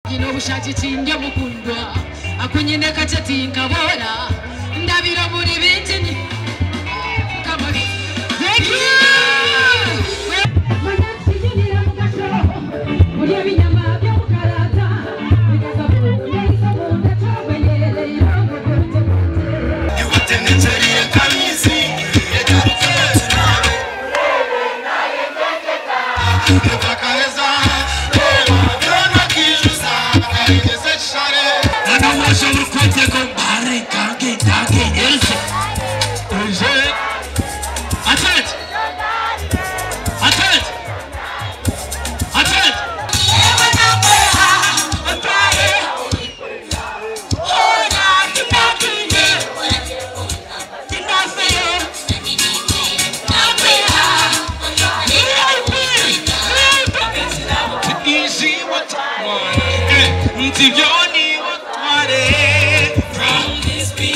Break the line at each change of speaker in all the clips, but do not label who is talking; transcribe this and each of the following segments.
Gino bushaki chinge mukundwa akunyine kachati nkabora ndabira muri bitini kamari. Thank you.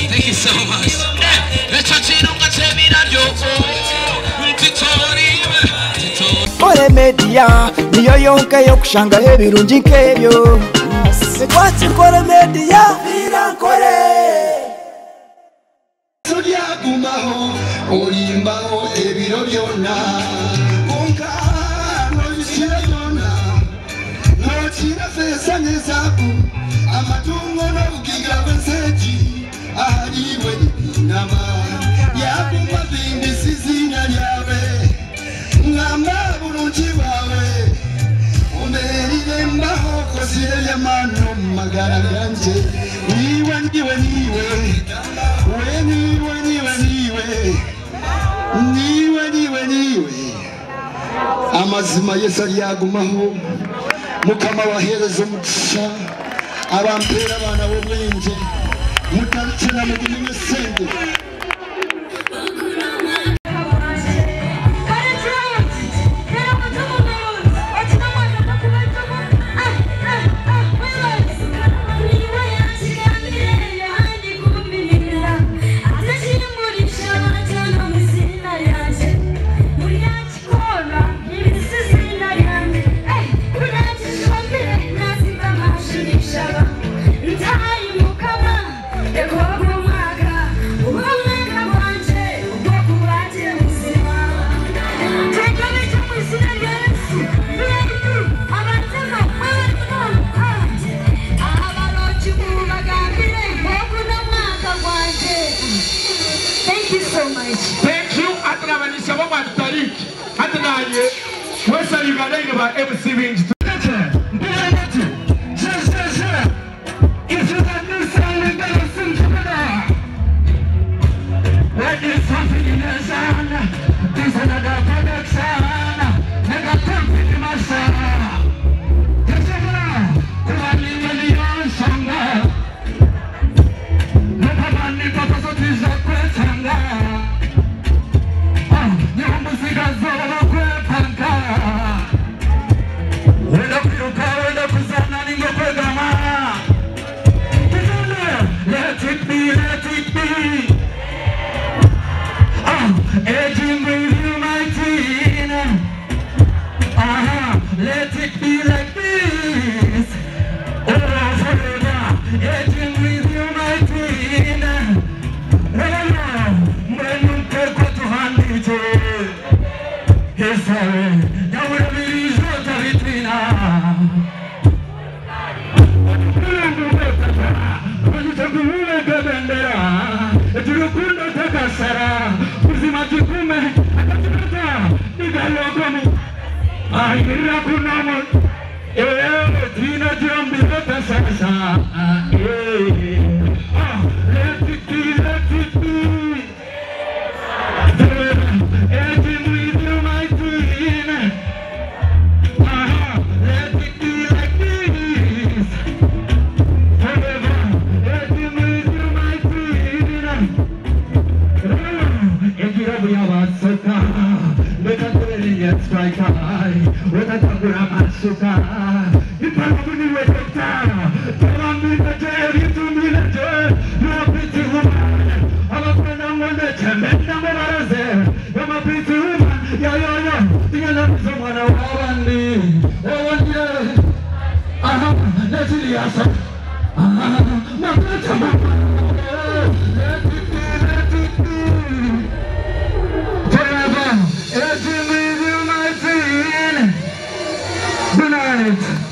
Thank you so much.
Kore media niyo yonke yo kushanga hebirungi nkebyo. Sekwati kore media birankore.
Sodia gumaho olimbaho ebiro byonna. Onka no yishira byonna. No chira fesa nezaku. Amatungo no bugiga benseji. Ahariwe nama. Yakuma bindi sizina lyawe. Ngamba bulungi bwawe. Omerire mbaho kosire lyamano magara ganje. Niwe niwe niwe. Niwe amazima Yesu aliyagumaho mukama wahereza umugisha abampera abana b'ubwenge mutarukina mu gihe senge.
Thank you. Atrabanisha baba tariki. Atanaye. Wesa Uganda ba MC Wings.
Let it be like this. Oh, forever. Aging with you, my queen. When you take what to hand it to. Yes, sorry. Now we'll be short of it now. When you take the woman, Bebendera, if you couldn't take a Sarah, who's in my document, I got to go down. I hear a good number. Tina Jambi, let us let it be, let it be. Aging with you, my queen. Let it be like this. Forever, aging with you, my queen. Aging with you, my strike high, with a Tagura Masuka. You probably wait a time. serious. Forever, it's with you, my friend. Good night.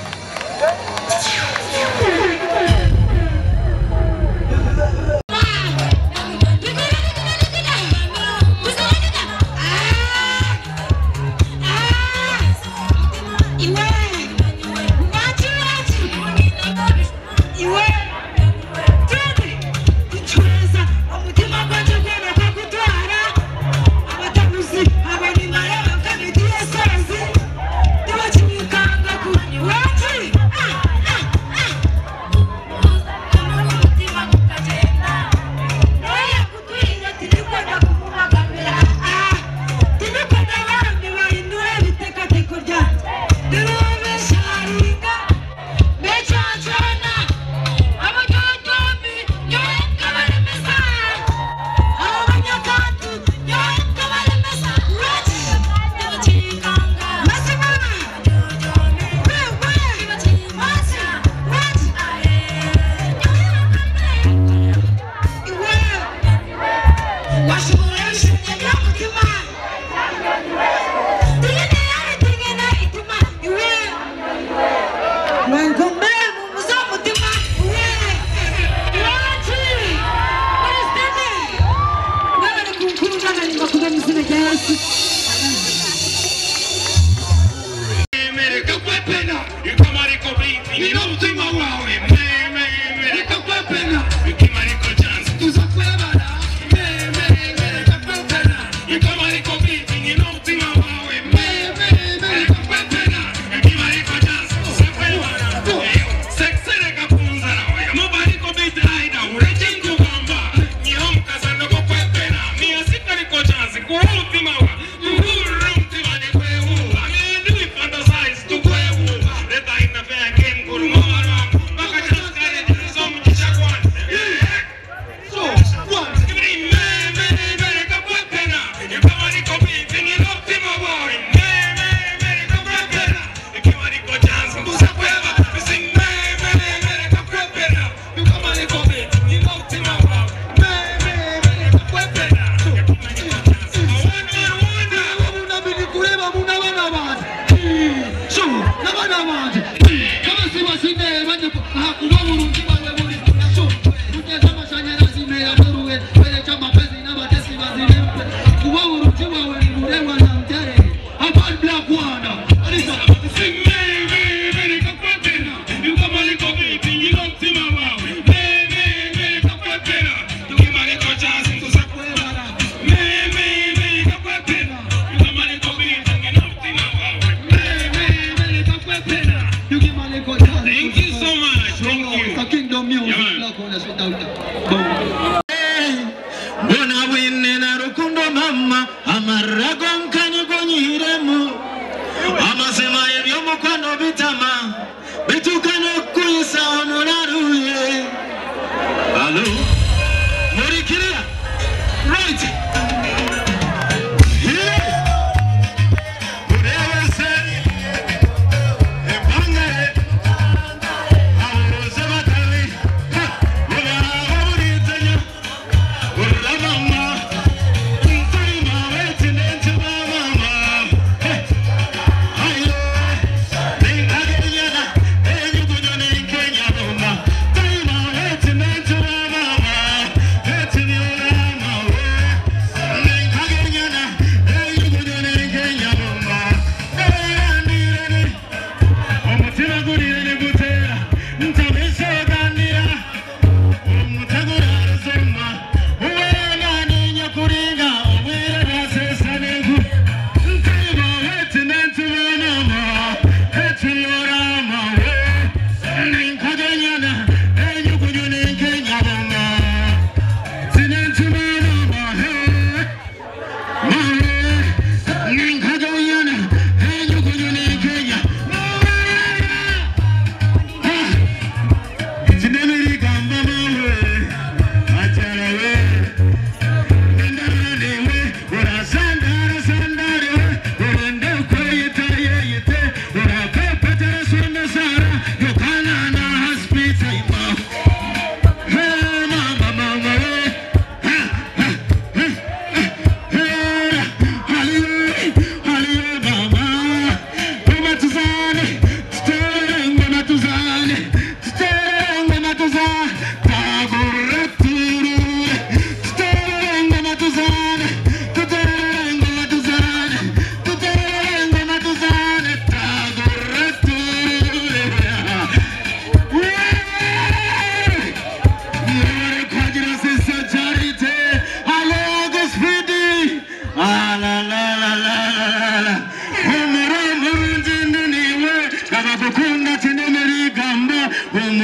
You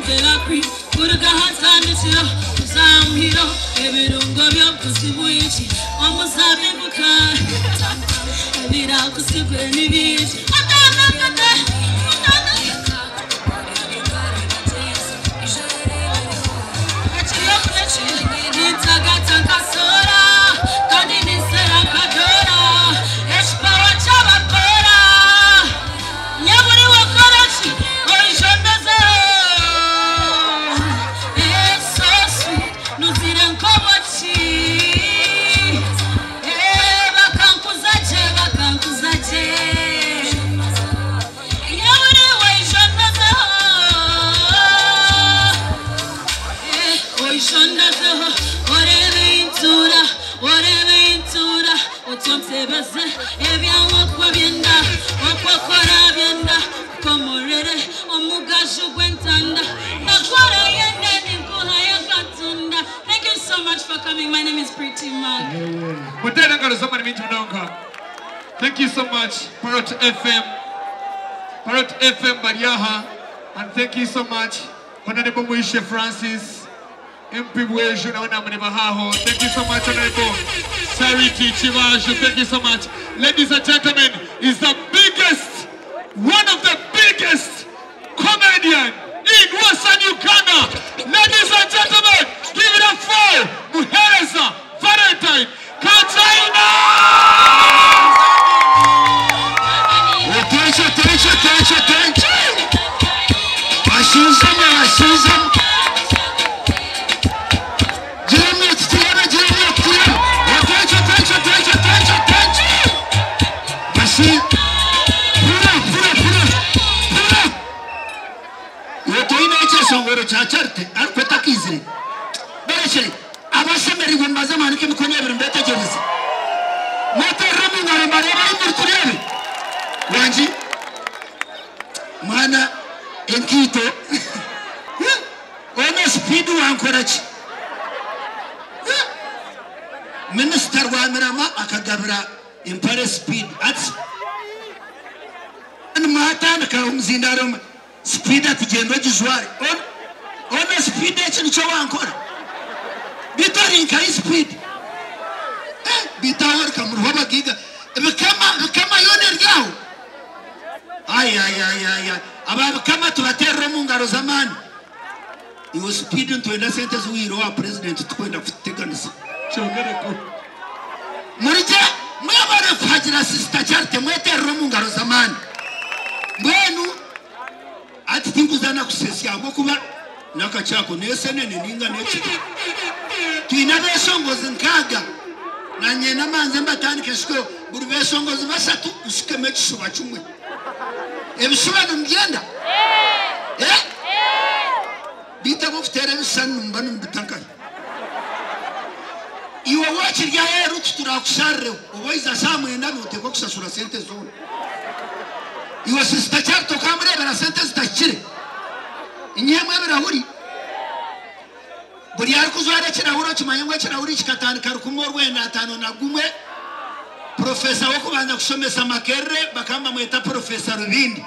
Vela Creek, Kuruga Hatanishiro, Zamhiro, Ebirungo Kusibuichi, Omosabi Buka, Evira Kusibu and Vish, Thank you so much for coming. My name is Pretty Mag.
Thank you so much, Parrot FM Bariaha, and thank you so much, Honorable Moishe Francis, MP Weju, thank you so much, Honorable Sariti Chivaju, thank you so much. Ladies and gentlemen, is the biggest, one of the biggest comedian in Western Uganda. Ladies and gentlemen, give it up for Muhereza Valentine Kachaina!
Attention. Mana enkito ona speed wankorachi Minister wa mirama akagabra impare speed at mata na ka umzindaro speed at gendo jizwari ona speed echi nicho wankora bitori nkai speed bitawar kamruhaba giga kama yone ryao ay aba kama tuwaterra mungaro zamani iwo speed ntoenda sentence wiro wa president tukwenda kuteganisa chongereko murije mwabare kwajira sister charte mweterra mungaro zamani mwenu ati tinguzana kusesi abo kuba nakachako nesenene ninga nechi tuina besongozi nkaga na nyena manze mbatani kesiko buri besongozi basatu usikeme kishuba chumwe ebisubano mbyenda bita mufutere bisanu mbanu mbitanka iwe wachirya heru tuturakusharre oboiza samwenda noteko kusasura sente zone iwe sister charto kamrebera sente zitachire inyemwe birahuri buri arkuzwara kirahuro kimanyengwa kirahuri kikatandika rukumorwenda atano na gumwe Professor wako banza kusomesa makerre bakamba mweta Professor Rubindi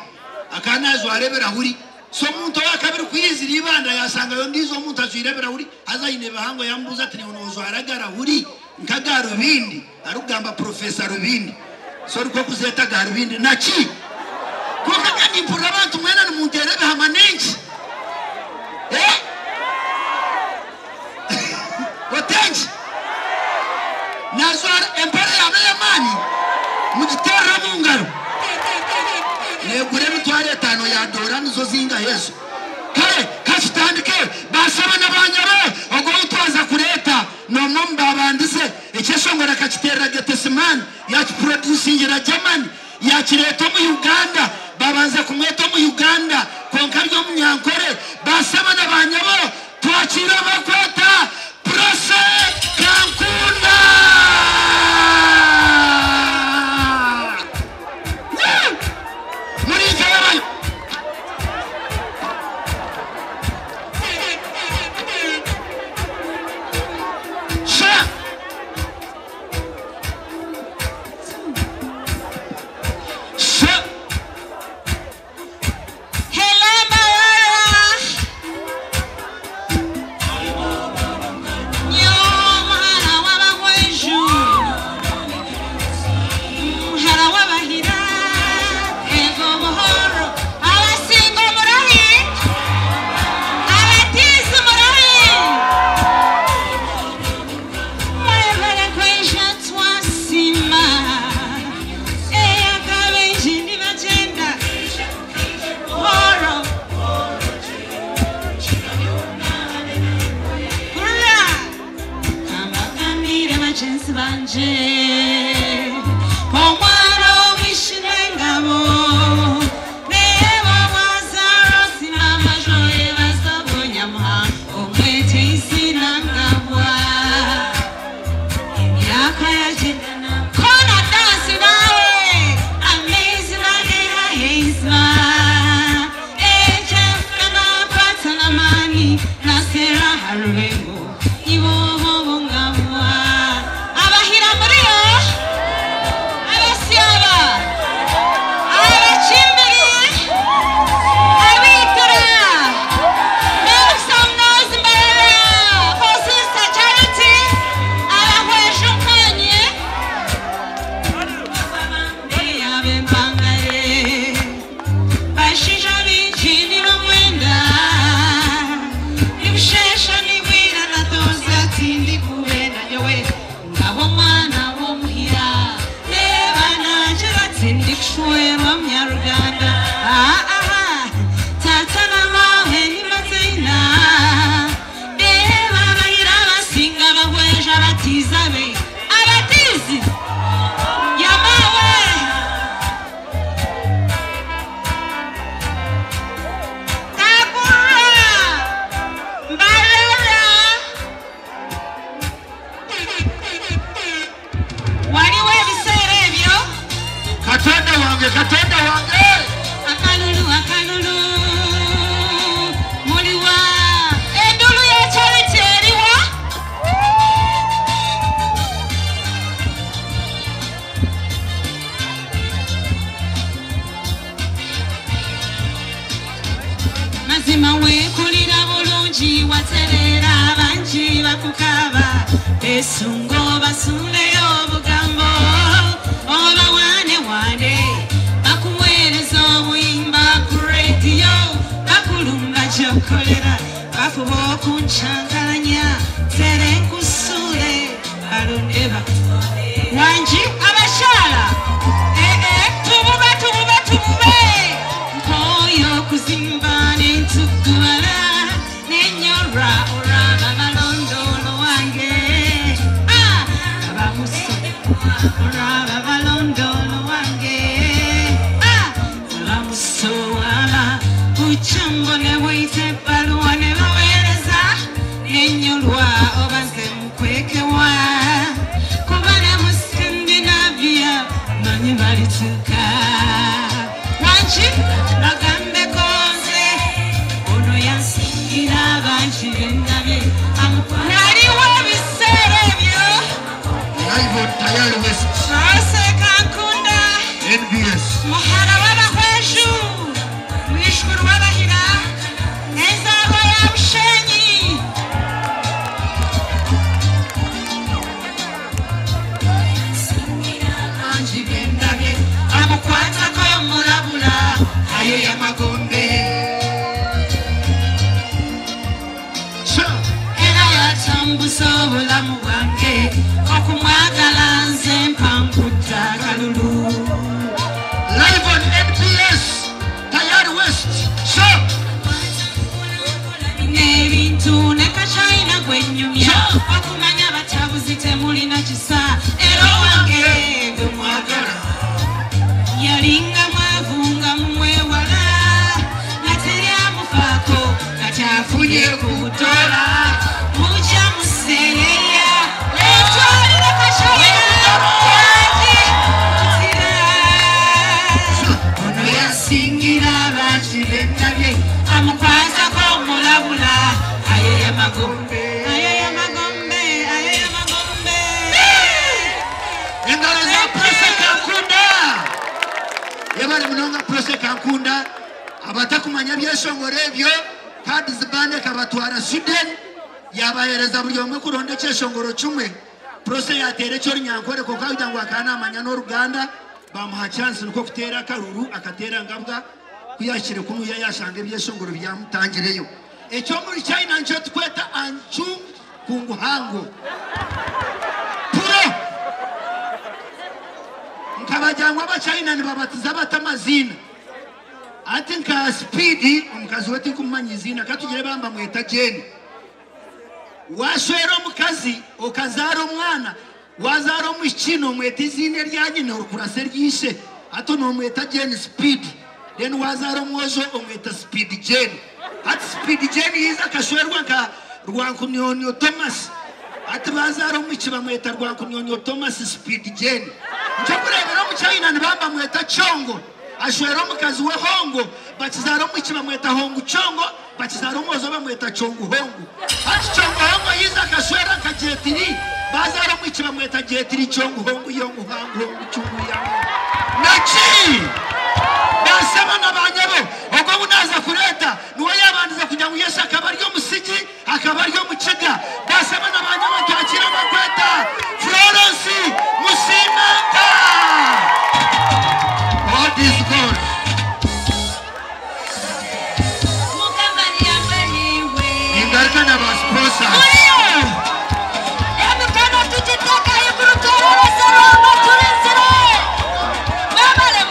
akanazo arebera huri so muntu wakabiri kwizira ibanda yasanga yo ndizo muntu azirebera huri azayine bahango yambuza ati nozo aragara huri nkaga Rubindi arugamba Professor Rubindi so riko kuzeta ga Rubindi nachi ko kagani mpura abantu mwena n'umuntu erebe hamanenchi Potenchi Nazar empare yamani mujiterra mungaro negure bitware tano ya dora nizo zinga Yesu kare kashitandike basaba nabanyare ogo utwaza kureta no momba bandise ekeshongora kachiterra Getesman ya producing ya German ya kireto mu Uganda babanza kumweto mu Uganda konkaryo munyankore basaba nabanyabo twakira bakwata prose kankunda wange katonda wange
akalulu muliwa endulu ya charity eriwa mazima wekulira bulungi waterera abangi bakukaba esungo basuleyo obugambo oba wane bakuweereza obuyimba ku rediyo bakulumba gyokolera bafuba okuncankalanya serenkusule balondeba wangi abakyala tubube mpoyo okuzimba n'entugubala n'enyorwa olaba balondolo wange abamuso olaba balondolo wange abamuso wala bucambo ne bwite baluwa ne baweereza n'enyorwa obaze mukwekewa kuba ne mu Scandinavia manyi balituka wangi bagambe konze ono yansingira abangi bendabye naliwo ebiseera ebyo
live on Tayari West
Rose Kankunda
NBS
muhara w'abahweju mwishuru w'abahira n'enzabo ya bushenyi abangi bendabye amukwatako murabula ayo y'amagombe era yatambuza obulamu bwange okumwagala nze mpamputta kalulu
live on NBS Tayari West
n'ebintu ne kachina gwennyumya okumanya batabuzi temulina kisa era owange gwe mwagala yalinga mwavunga mumwewala nateri amufaako kati afunye kubutola muja museeya etwalira kachina wangi kutira ono yasingira abangi bendabye amukwasako omulabula ayo y'amagombe
engalo za Prose Kankunda yebale munonga Prose Kankunda abatakumanya byeshongoro ebyo kadi zibande kabatwara Sweden yabahereza buli omwe kuronda ekyeshongoro kimwe Prose yatere cyo nyankore ko kawita ngo akana amanya n'Uruganda bamuha chance nuko kutera karuru akatera ngabwa kuyashire kunu yashanga byeshongoro byamutangireyo ecyo muri China ncyo tweta anchu kunguhango puro nkabajyangwa abachina nibabatiza batamazina ati nka speedy omukazi wetu kumanya izina katugire bamba mweta Jeni washwera omukazi okazara omwana wazara omushino mweta izina ryanyine okurase ryishe ato no mweta Jeni Speedy then wazara omwojo omweta Speedy Jeni ati Speedy Jeni yiza kashwerwa nka Rwankunyonyo Thomas ati bazara omuchi bamweta Rwankunyonyo Thomas Speedy Jeni nchakurebera omuchina nibamba mweta Chongo ashwera omukazi we Hongo bakizara omuchi bamweta Hongo Chongo bakizara omwozo bamweta Chongo Hongo ati Chongo Hongo yiza kashwera nka Jetiri bazara omuchi bamweta Jetiri Chongo Hongo Yongo Hango Hongo Chungu yango nachi basema nabanyabo ogo bunaza kureta nuwo yabandiza kujya mu Yesu akabaryo musiki akabaryo mukiga basema nabanyabo twakira bakweta Florence Musimanga God is good
mukambani yambaniwe
ingarika na basposa
emikono tukitaka ibrutorere seroma turizire mwebale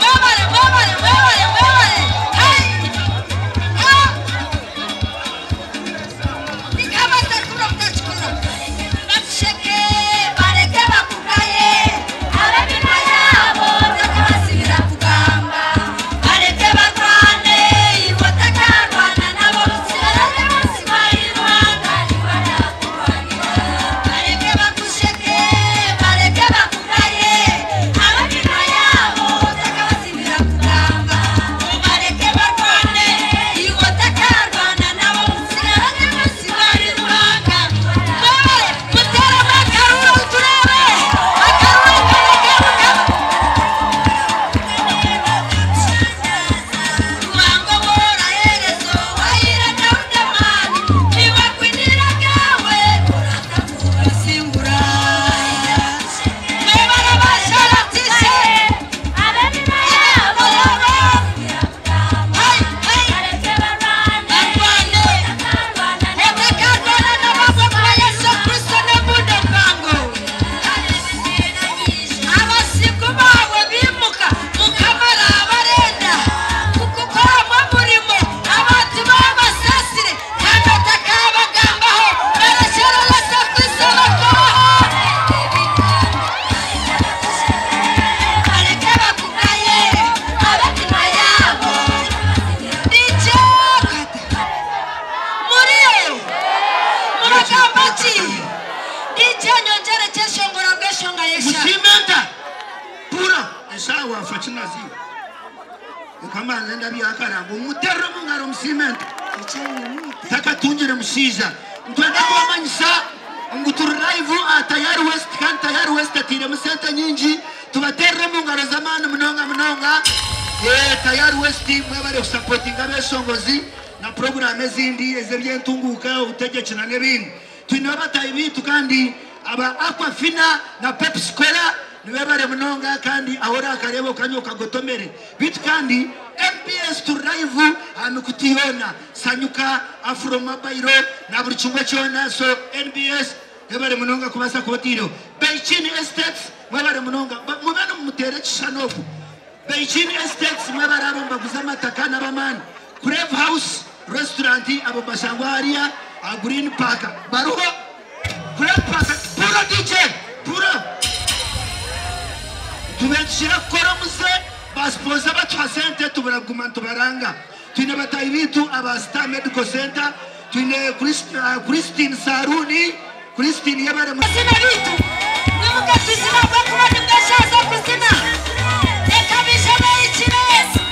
kazi kama nenda byakarambo umuterro mungaro msimento taka tunjire mushiza ntwenda kwamanyisa ngutur live tayari west kan tayari west atire musenta nyingi tubaterre mungaro zamani mnonga tayari west mwebare supporting abesongozi na program ezindi ezebyentunguka utegekina nebindi twinaba tayibitu kandi aba Aquafina na Pepsi Cola niwebare mnonga kandi ahora akarebo kanyoka gotomere bitu kandi MPS to live amukutiona sanyuka Afro Mobile na buri chungwe cyona so NBS yebare mnonga kubasa kubotiro Beijing Estates mwebare mnonga mubana mutere chanobu Beijing Estates mwebare abomba kuzama takana bamani Crave House restaurant abo basangwa aria a Green Park baruho Crave Park pura DJ pura tumechira koromuse basponsa batwasente tubaraguma tubaranga twine batayibitu aba Star Medical Center twine Christine Saruni Christine yabare
Sina bitu nimuka tuzina bakuma ndashaza kuzina ekabisha bayichinese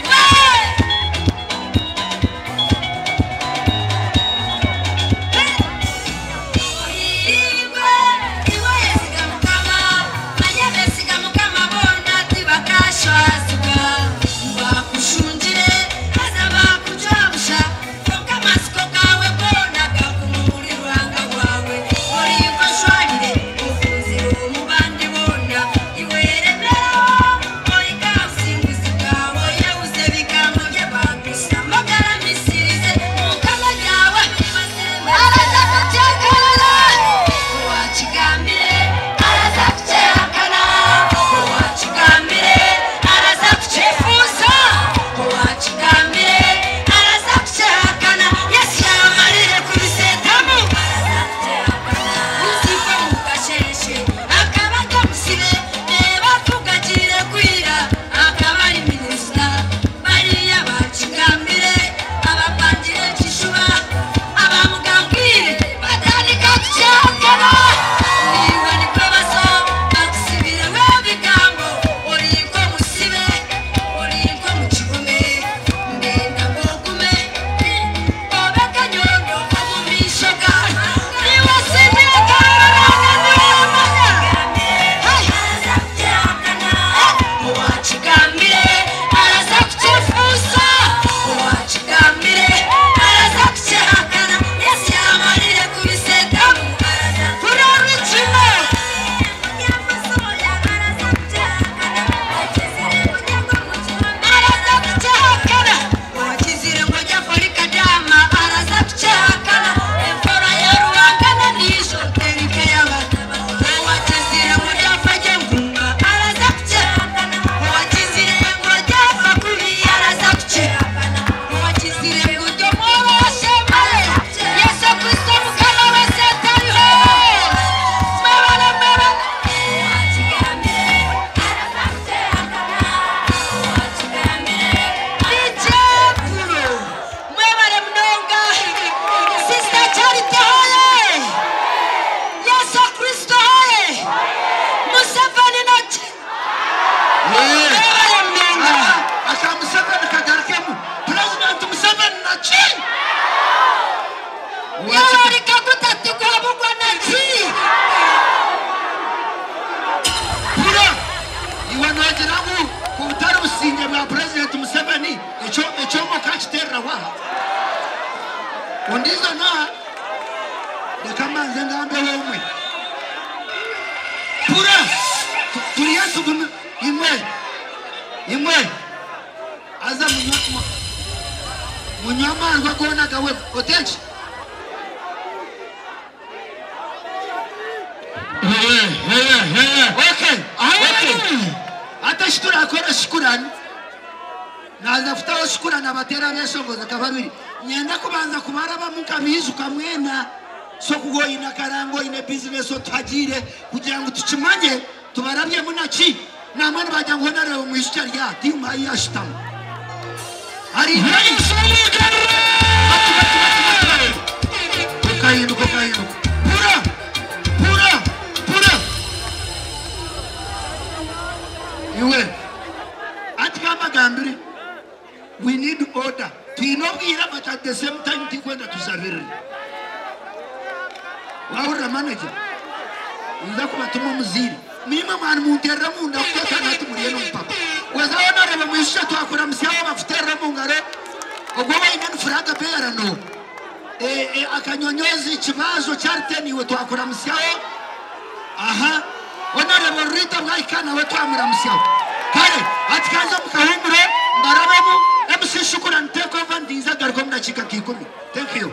Ondizo na kama nzengambe wewe pura tulianza imwe aza munyama ngakona kawe otechi okay hata shukura akora shukurani naza futaho shukurani abatera besongoza kababiri nyenda kubanza kubara bamukabizu kamwena so kugoyina karango ine business otagire kugira ngo tucimanye tubarabye munachi namwe bajya ngo nare mu ishya rya tima yashtam ari kokaino pura iwe atka bagambire we need order tinobwira but at the same time tikwenda tusabire wawura manager uza kubatuma muziri mima mwana munterra munda kutata nati muriye no papa wazaona reba mwisha twakora msiyaho bafuterra mungare ogwa ine furaga pera no akanyonyozi kibazo charteni we twakora msiyaho aha ona reba rita bwaikana we twamura msiyaho kare atikaza mukahumure mbarabamo MC shukran take over ndiza garko mnachika kikumi thank you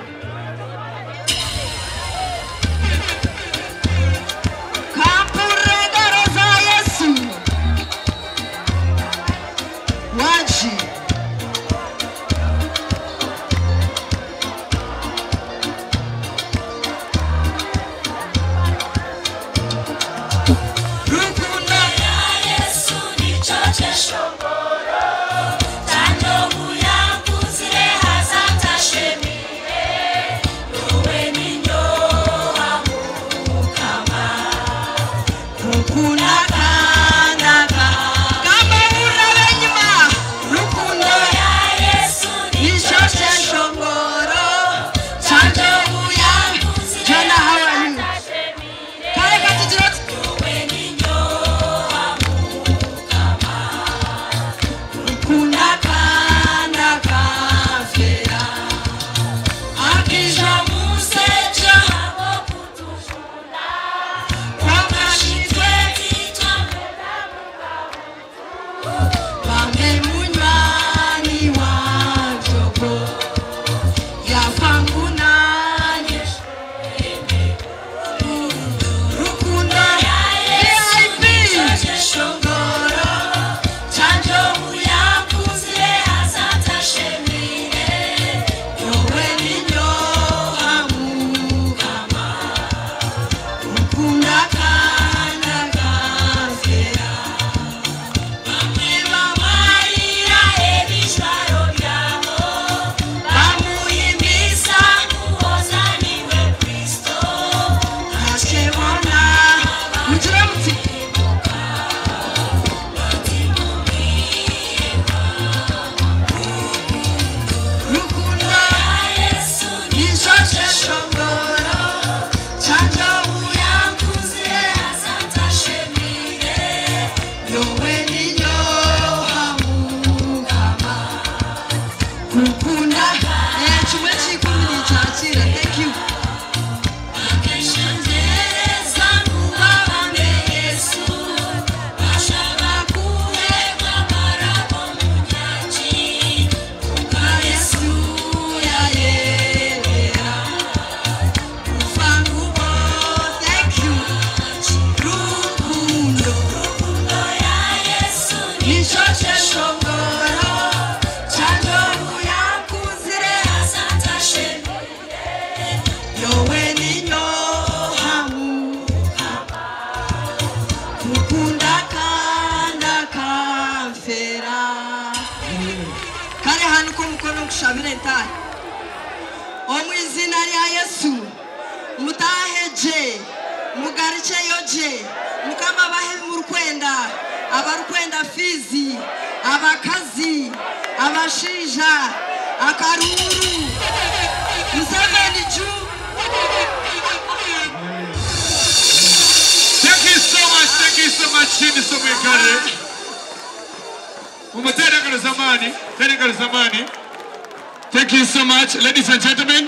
Thank you so much, ladies and gentlemen.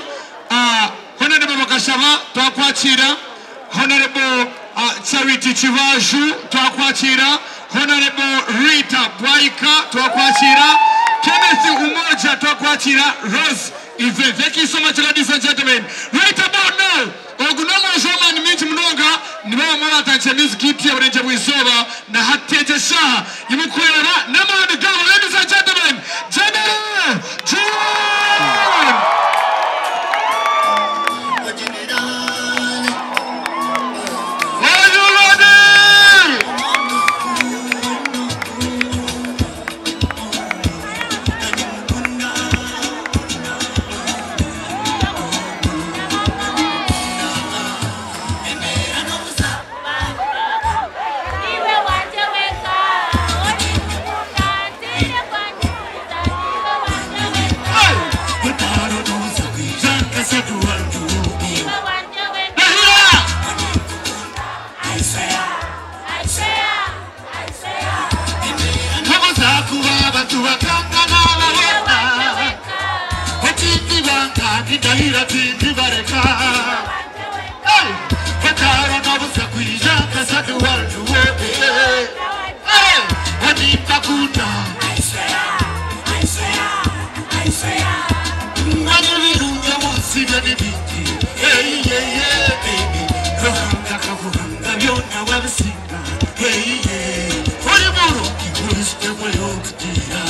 Honorable Makashava, Twakwachira. Honorable Charity Chivaju, Twakwachira. Honorable Rita Bwaika, Twakwachira. Kenneth Umoja, Twakwachira. Rose Yvette. Thank you so much, ladies and gentlemen. Right about now, Ogunoma Joma ni Minti Mnoga, Nimewa Mwana Tanchanizi Kipia Urenja Wizoba, na Hateja Shaha, Yimukwera, Nama on the Gama, ladies and gentlemen, General John! Are you ready?
Iwe wanje weka, oni mukunda, tine
Bakubwira tindi bareka Bakara nabuza kwija kasadi wacu Wanita kuna Wani virunga musiga ni biti baby Rohanga kavuhanga vyona wabisinga Uri muru Uriste mweyo kutira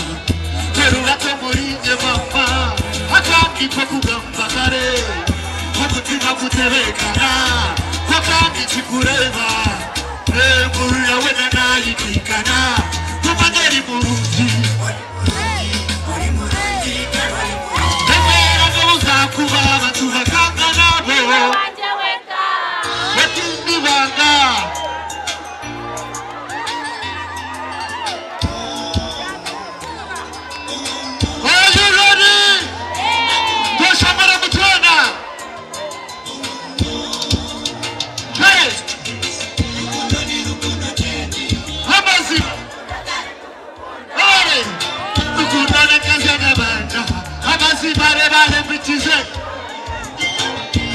Terula komurinje mama Hakangi kwa kugamba kare Wakutima kutebekana Wakangi chikureva Murula wena na itikana Kumageri muruji Nemera gauza kubaba tuhakanga nabo Watindi banga Are you ready? Toshamara mutwana Hey Hamazi Hey Nukundane kazana banda Hamazi bare bare mitize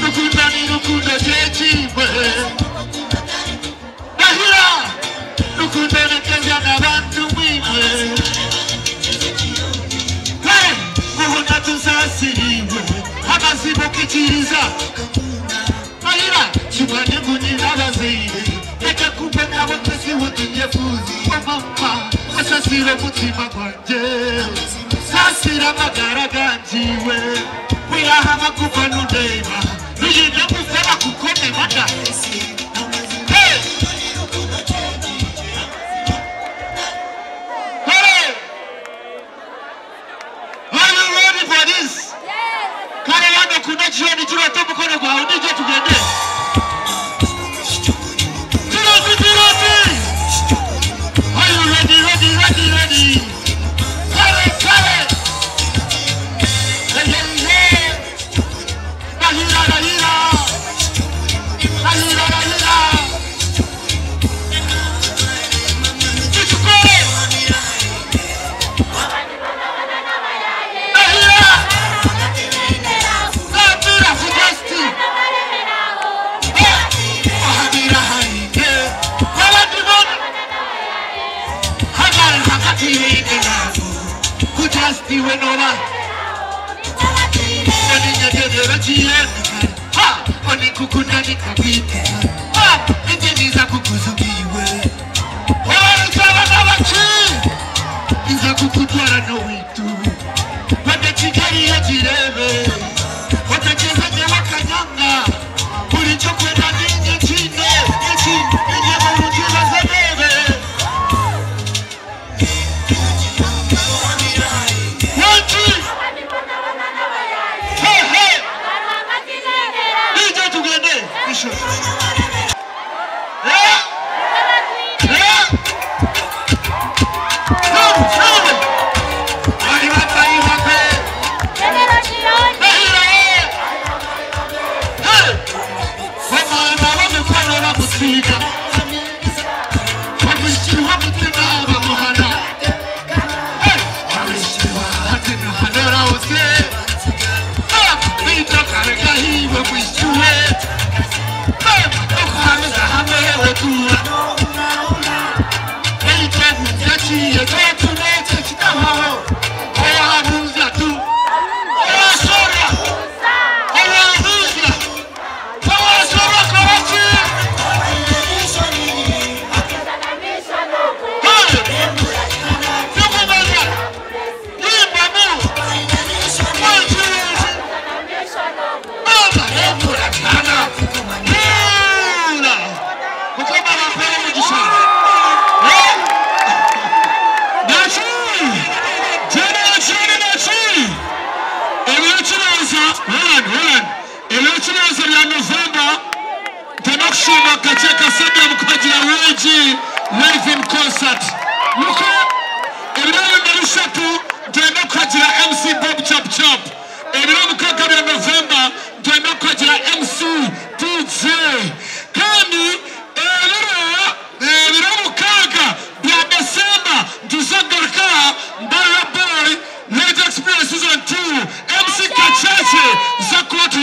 Nukundane nukundo chechiwe Nahira Nukundane kazana bantu mwiwe Hey Muhuna tusasiriwe Hamazi bukitiriza Nahira Chumane muni nabazire Eka kumbe nabo tesi wutunyefuzi Mama Asasire mutima kwanje Sasira magara ganjiwe Wiyaha kufa nudema Nuyine kufera kukone mada Hey Hey Are you ready for this? Kare wano kuna jioni chura tobu kono kwa unije tugende Are you ready? Kare Hey Nahira Chichukore Nahira Nahira Fugasti Nahira Haike Waladimon Hagal Hakati Hike Fugasti Wenova Oninya Gedera Chieni Ha! Oni kukundani kabite Ha! Injeniza kukuzugiwe Owa na bachi Iza kukutwara no witu Wade chigari ya jirebe Wade chezaje wakanyanga Uri chokwenda ninye chine Ninye marujiva zabebe Wanchi Hey hey Ije tugende Isho live in concert. Look up. MC Bob Chop Chop. November, MC DJ. Kandi December, Boy, Late Express Season 2, MC Kachache, Zakwatu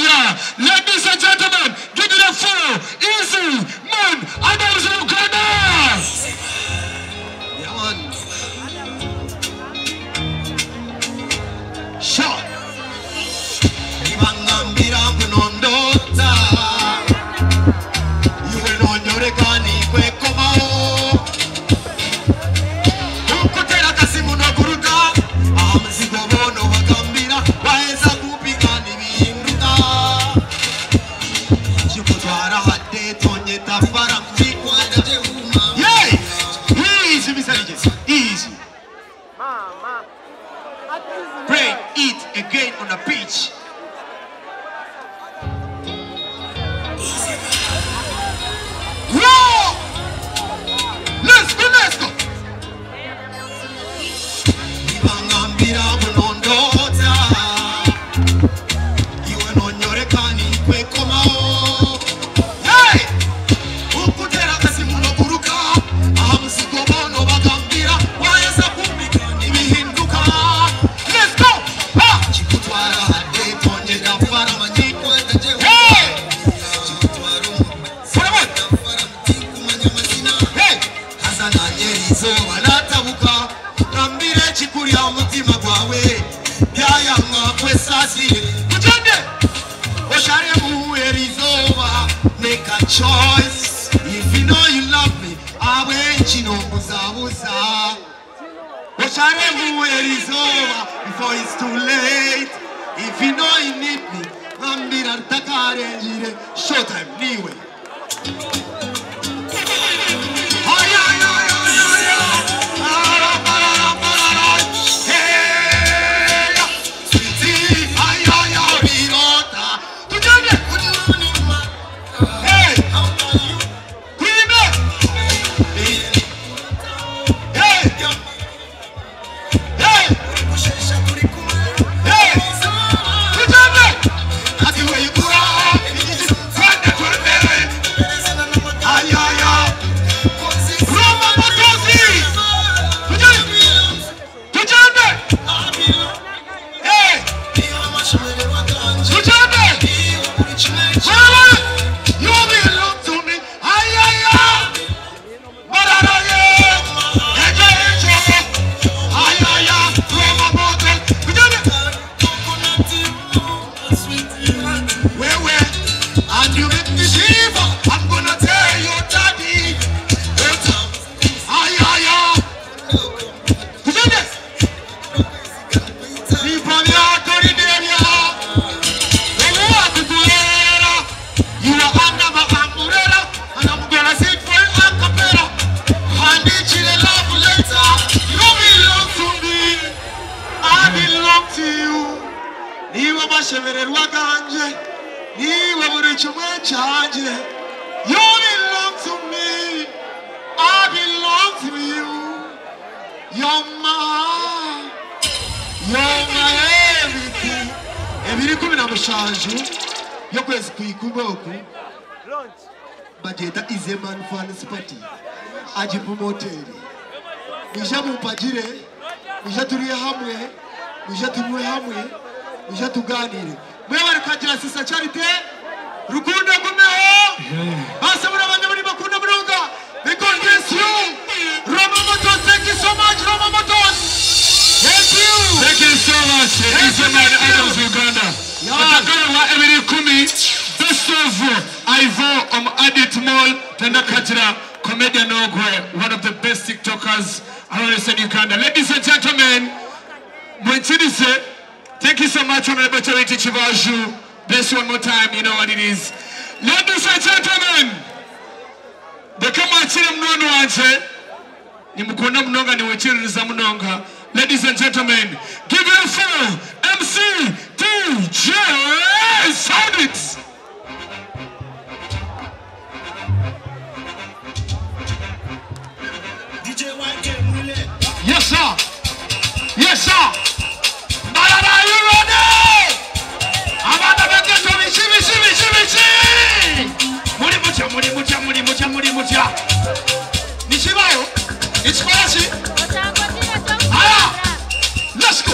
musigobono bagambira waheza kupigana ibinduka chikutwara hade tonye tafara kuikwanda jeuma yay easy misalijes easy mama pray eat again on a beach. Let's go, let's go. Ibangambira bunondota iwe nonyorekani kwekomao hey ukutera kasi munoguruka aha musigobono bagambira waheza kumikana ibihinduka. Let's go ha chikutwara hade tonye dafara manyikwanda jewe hey chikutwara fara dafara mtikumanya mazina hey hazana yerizo banatabuka nambire chikuria umutima gwawe byayanga kwesasire kujende oshare muerizoba make a choice if you know you love me awe chino buzabuza oshare muerizoba before it's too late if you know you need me nambira ntakare njire showtime niwe Bajeta is a man fans party. Ajipumoteri. Nishamu pajire. Nishaturi hamwe. Nishaturi hamwe. Nishatuganire. Mwewe kajira sisa charite. Rukunda kumeo. Basa muna wanyamuni makunda mnunga. May God bless you. Roma Motos, thank you so much, Roma Motos. Thank you.
Thank you so much. Thank you so much, Adams Uganda. Watakana wa Emily Kumi. Best of Ivo Adit Mall Tenda Kajira Comedian Ogwe, one of the best TikTokers around Uganda. Ladies and gentlemen, Mwenchidise, thank you so much, Honorable Charity Chivaju. Bless you one more time, you know what it is. Ladies and gentlemen, the Kamachira Mnono Anche, Nimukona Mnonga Niwechiriza Mnonga. Ladies and gentlemen, give it a full MC DJ Sound it! Yes, sir. Yes, sir. Marana, are you ready? Amanda, get to me. Shimi. Muri mucha. Nishibayo. It's crazy. Let's go.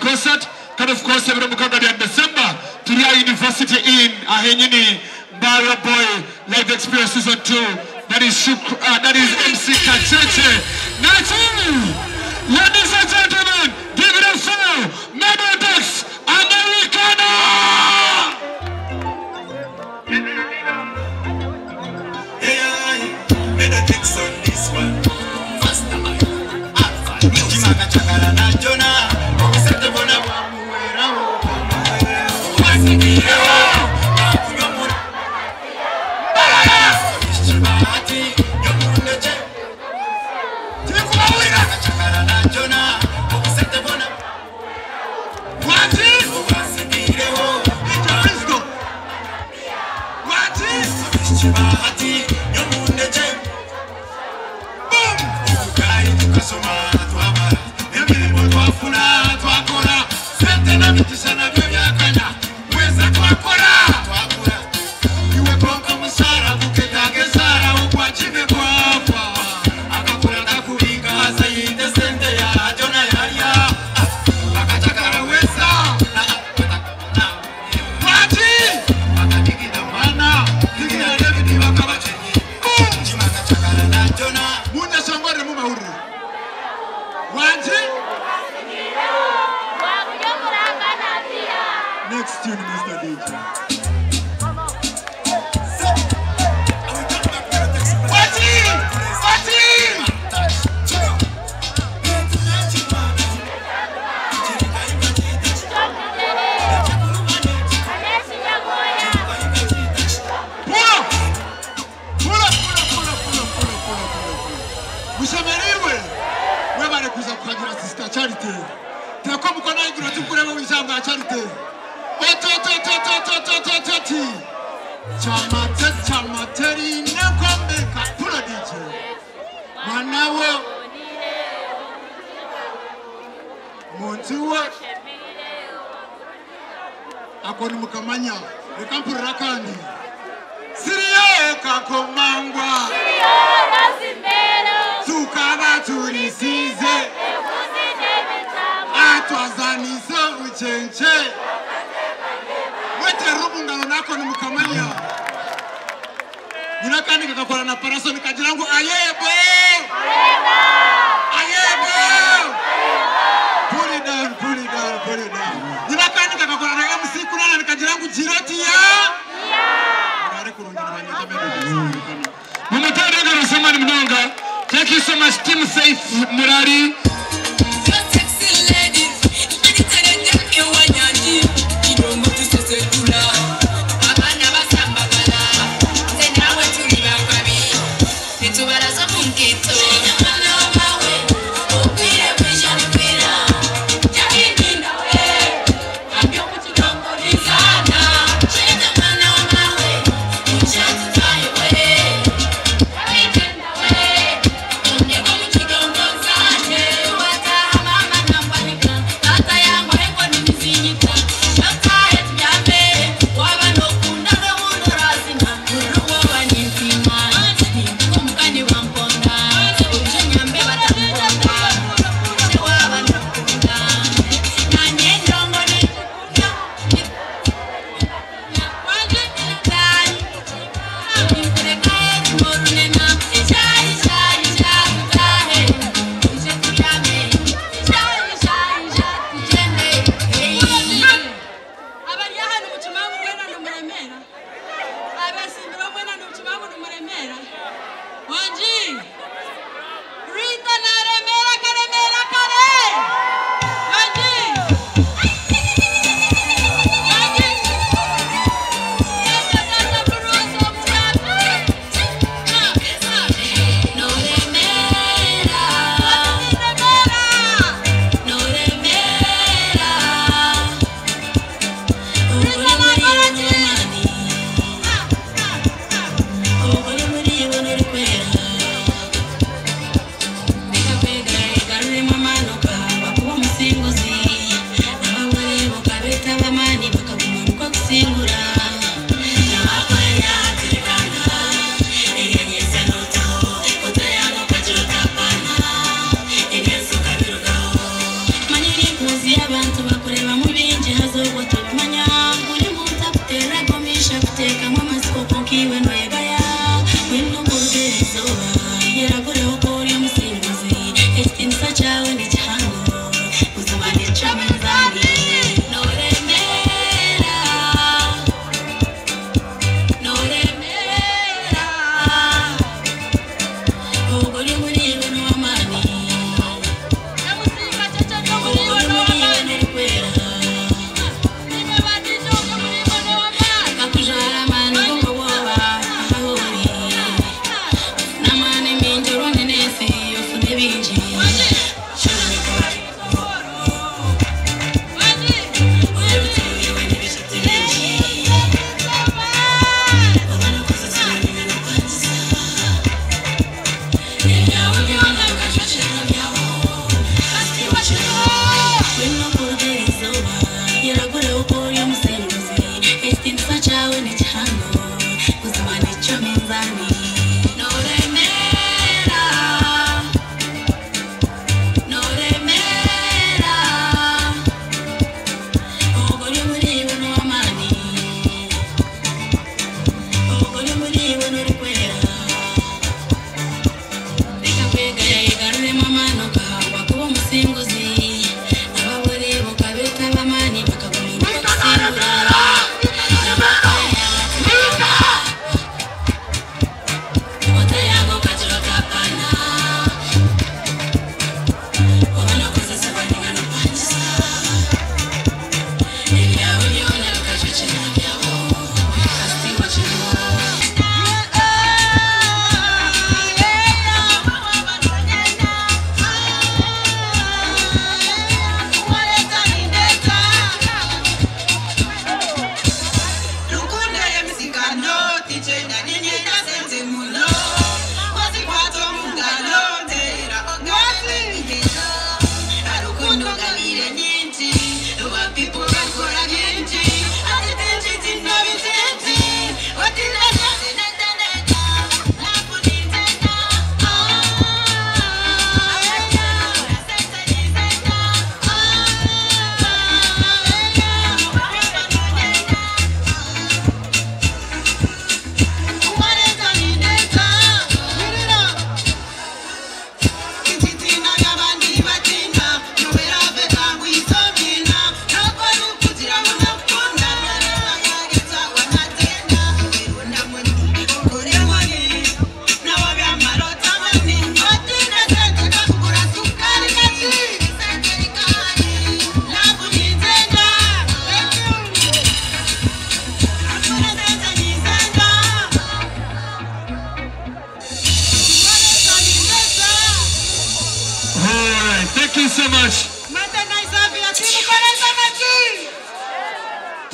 Concert, and of course, every December, Turia University in Ahenyini, Bara Boy, Live Experience Season 2. That is MC Kacheche. Natini, ladies and gentlemen, give it up for Memodex Americana!
Memodex on this one. Jimaka Chakara na Jonah.
Next tune, Mr. DJ.
Mushameriwe webale kuza kukagira sister Charity teko mukona igiro tukureba wijamba Charity ototototototototi chamateri nekombe kapula DJ manawo montiwo akoni mukamanya rekampurira kandi siriyo kakomangwa tukaba turisize atwazaniso uchenche ariko numukamanya nyina kandi kakakora na paraso nikagira ngo ayebo pull it down nyina kandi kakakora na MC kurana nikagira ngo jiroti ya ari kurungira abanyota bene
Mumutanga rusema ni mnonga. Thank you so much Team Safe Murari.
Abantu bakorera mu binje hazo gutuma nyanguri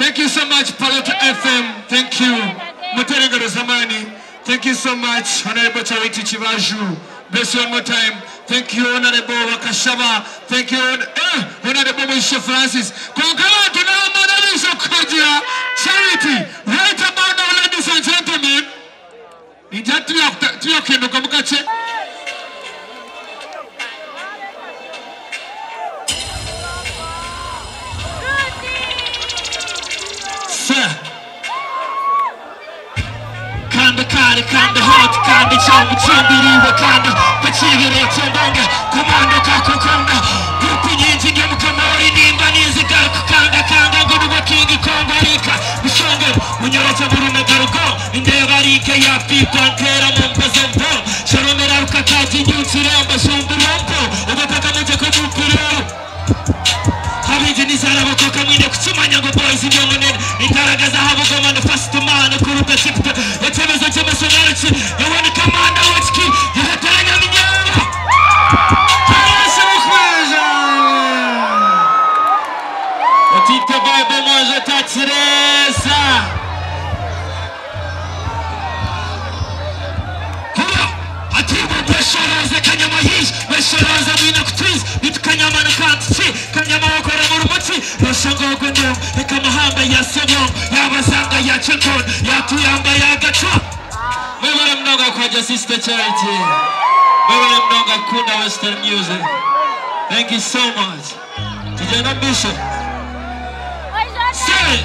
Thank you so much, Palota FM. Thank you. Muterenga Rosamani. Thank you so much, Honorable Charity Chivaju. Bless you one more time. Thank you, Honorable Wakashaba. Thank you, Honorable Mwishe Francis. Kongala, tunamana so kujia. Charity. Right about now, ladies and gentlemen. Nija tuyo kendo kamukache. Sir. Kanda hot, kanda chombi chambiriwe kanda pachigire chambonga komando kakukonga grupi nyingi nge mukamori nimba nizigara kukanga nguduwa kingi kongorika bishonge munyoroza murume garugo indebarike ya pipa ntera mumpezo mpo sharomera rukakaji nyutsire ambasumburompo ubataka muje kumupirero habije nizara bakoka mwine kuchumanya ngo boys inyongone nitaragaza habugoma no fast man kuruta chipta yatemezo chemesonachi yawani kamanda wachki yahatanya minyanga Hayasha mukwaja Otite Bible moja tatiresa Basharaza kanyama yish basharaza mwina kutwiz nitukanyama nakatsi kanyama wakora murumutsi roshango gwendo reka mahamba ya sebon yabasanga ya chekon yatuyamba ya gacho mwebara mnoga kwaja Sister Charity mwebara mnoga kunda Western music. Thank you so much. Tijana Bishop say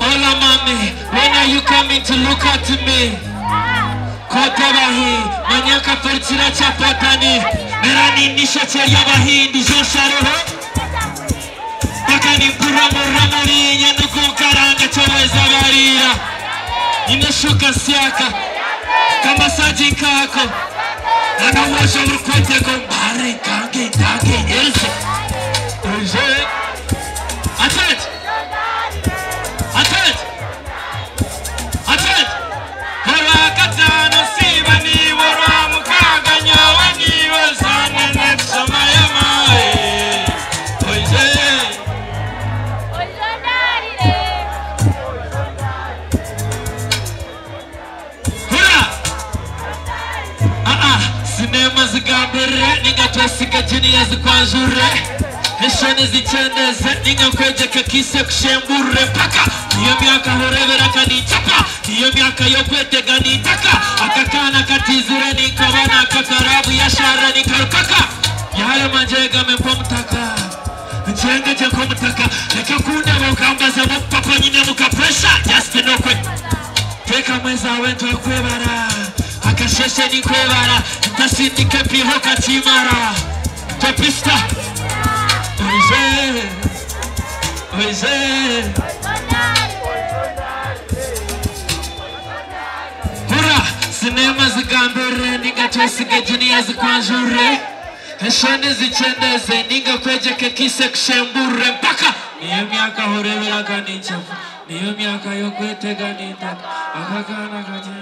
Hola mami, when are you coming to look at me? Kotabahi, manyaka fertira chapatani, merani nisha cheya bahindi josharoho. Pakani ramuri nyenuku karanga chaweza barira. Nimeshuka siaka, kama saji kako. Anawasha urukwete gombare kange elze. Oje, atet. Hola katano sibani wara mukaga nyawani wasane netsama yamae oje hura sinema zigambere ningatwasiga jini yazikwanjure Heshone zichendeze ninga kwejeka kise kushembure paka Iyo miaka horebera kanitaka Iyo miaka yokwetega nitaka Akakana katizire nikabana kakarabu ya shara nikarukaka Yale manjega mempo mtaka Njenge jeko mtaka Leka kunda wakambaza mpapa nyine muka pressure Just inokwe Teka mweza wento kwebara Akasheshe ni kwebara Ntasindike pihoka chimara Topista Oje Hura sinema zigambere ninga twesiga jini zikwanjure Heshone zichendeze ninga kwejeke kise kushembure mpaka Niyo miaka horebera ganichafu Niyo miaka yokwetega nitaka Akakana kajime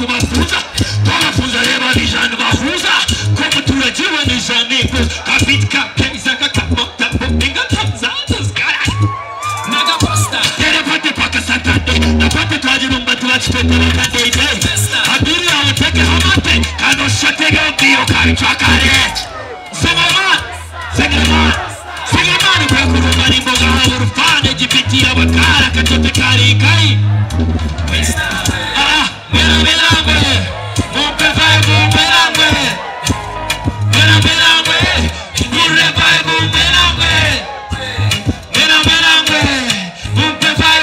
tubafuza tubafuza reba bijana bafuza como turajiwe nijane kapitka kenzaka kapota binga tanzanzas cara naga pasta tere pate paka satande na pate twajirumba twachitete kandede adiri awateke hamate kano shatega bio kanchakare Segamani kwa kurumani mboga hawurufane jipiti ya wakara katote kari kai Mumpe vai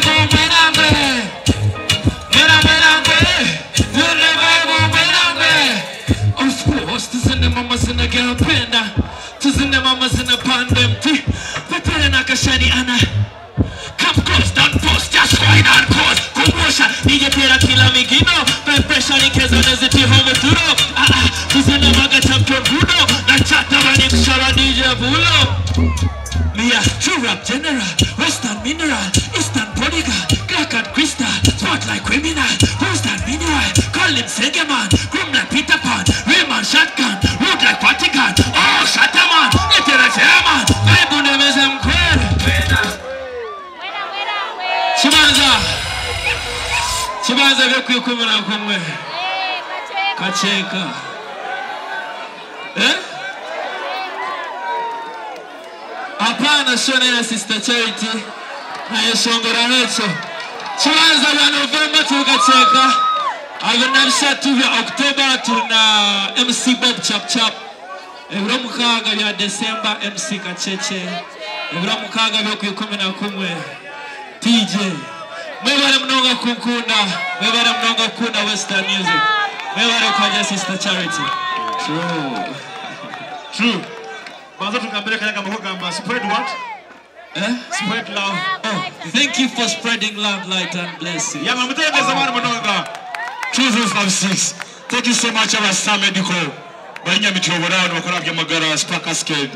migino pressure nikeza neziti homo duro tuzina maga champion budo na chata bani kushara DJ bulo Mia true rap general western mineral eastern bodyguard crack and crystal spot like criminal who's that mineral call him Segeman grim like Peter Pan Rayman shotgun root like Vatican oh Shataman etera chairman Bible name is mkwere Chibanza vyo kuyikumira kumwe Kacheka Hapana shona ya Sister Charity na yeshongora hecho Chibanza vya November tukacheka Agonabisha tu vya October tuna MC Bob Chap Chap Ebro mukaga vya December MC Kacheche Ebro mukaga vyo kuyikumira kumwe TJ Mwebare mnonga kukunda Western music. Mwebare kwa Sister Charity.
True. Baza tukambele kanya kama hogamba spread what? Spread love.
Oh, thank you for spreading love, light and blessing.
Yeah, mama tell zamani mnonga. Choosers of 6. Thank you so much our Star Medical. Banya mitobora no kora byamagara Spark Cascade.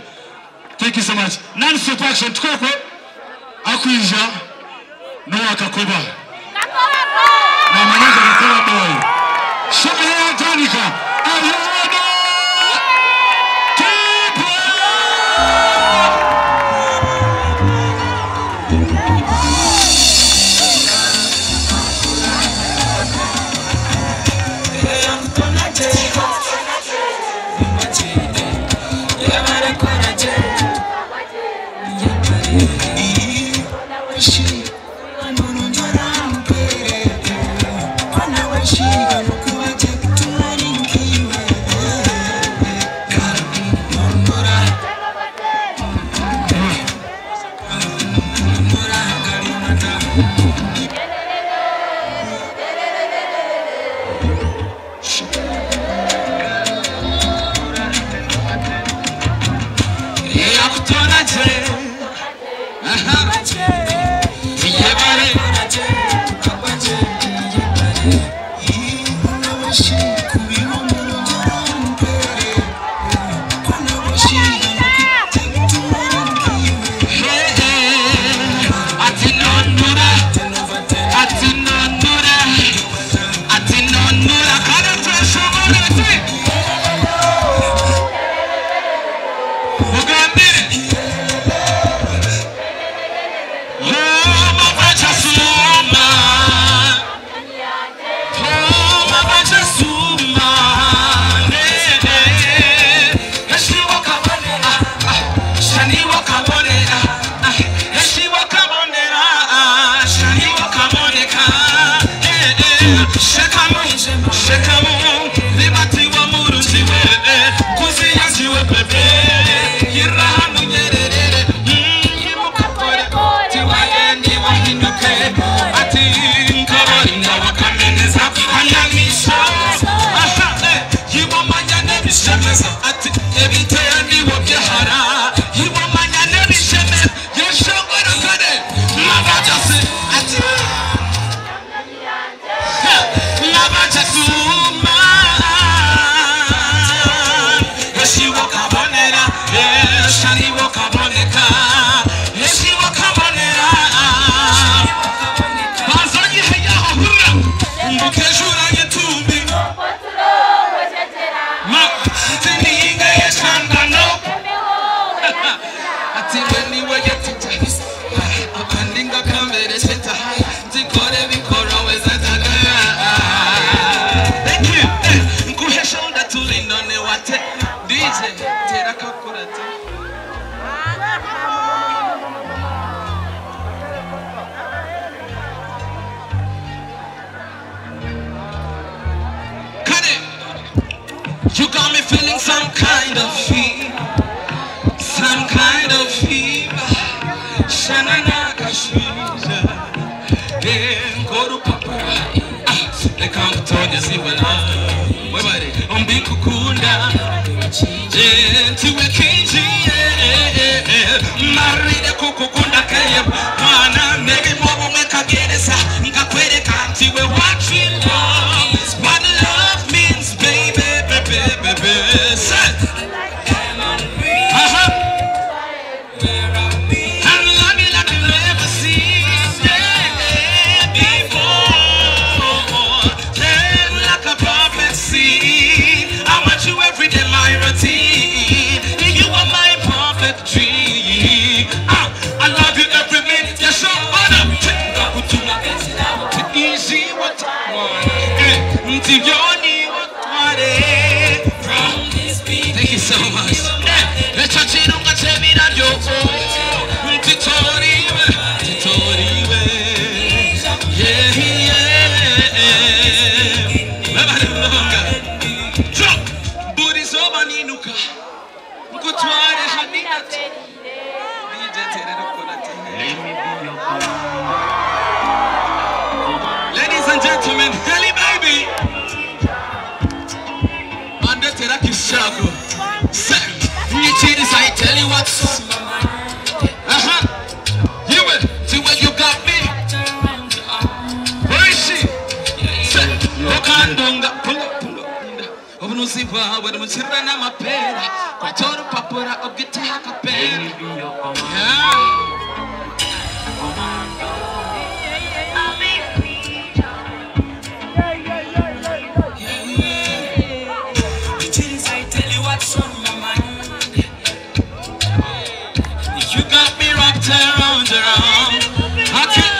Thank you so much. Non super action tukoko. Akuija. No akakoba. Na manaka nikola boy. Shoka ya Tanika. Ayana. Keeper.
You got me feeling some kind of fever. Shanana Kashmiza. Koru Papa. They come to Tonya Sivana. Umbikukunda. Tiwe Kinji. Marida Kukukunda Kayab. Mana Negi Mobo Mekageresa. Nkakwere Kantiwe Watching.
Thank you so much. Ladies and gentlemen, Heli baby. I tell you what. You will see where you got me. Where is she? You got me wrapped around your arm. Okay,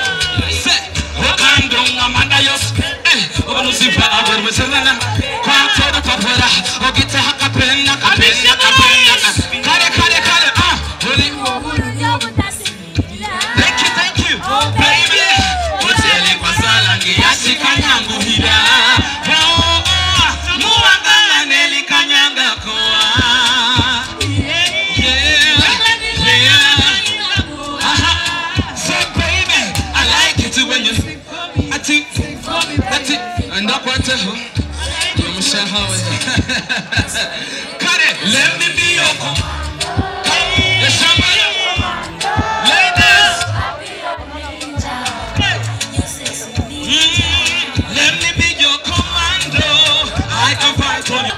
say, what can do? I'm under your spell. Oh, no, see, I will be selling a quack to the papera. Oh, get a hackapena, capena, capena. Kale, thank you, baby. What's your wasalangi? Yashi kanyangu hira. Oh, muanga neli kanyanga koa. That's it. And up what the hell? Cut it. Let me be your Yes, somebody. Ladies. Let me be your commando. I can fight for you.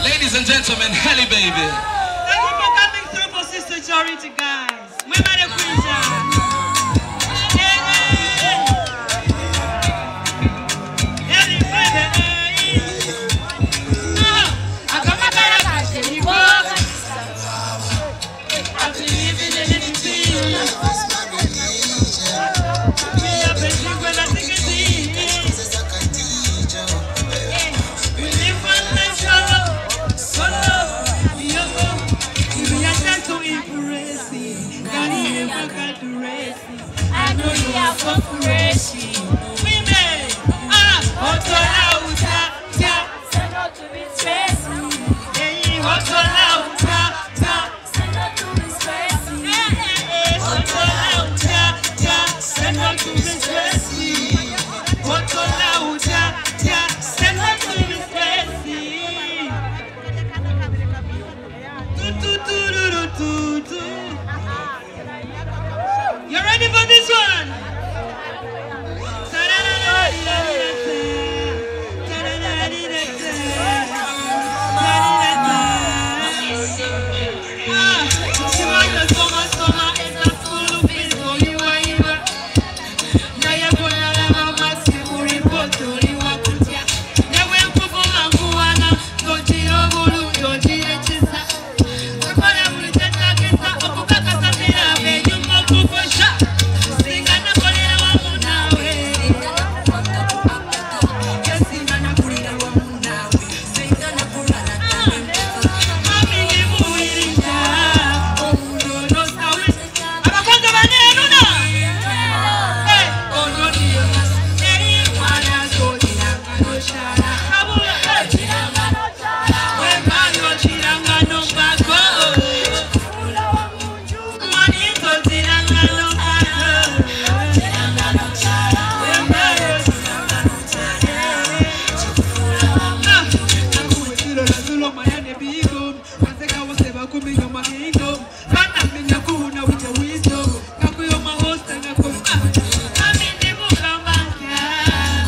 Ladies and gentlemen, Heli baby.
Thank you for coming through for Sister Charity, guys. We're not a You ready for this one? Kulo mayane bigo. Wazeka waseba kuminyo magingo. Bana minya kuhuna with your wisdom. Kakuyo mahosta na kufa. Amini mukambatia.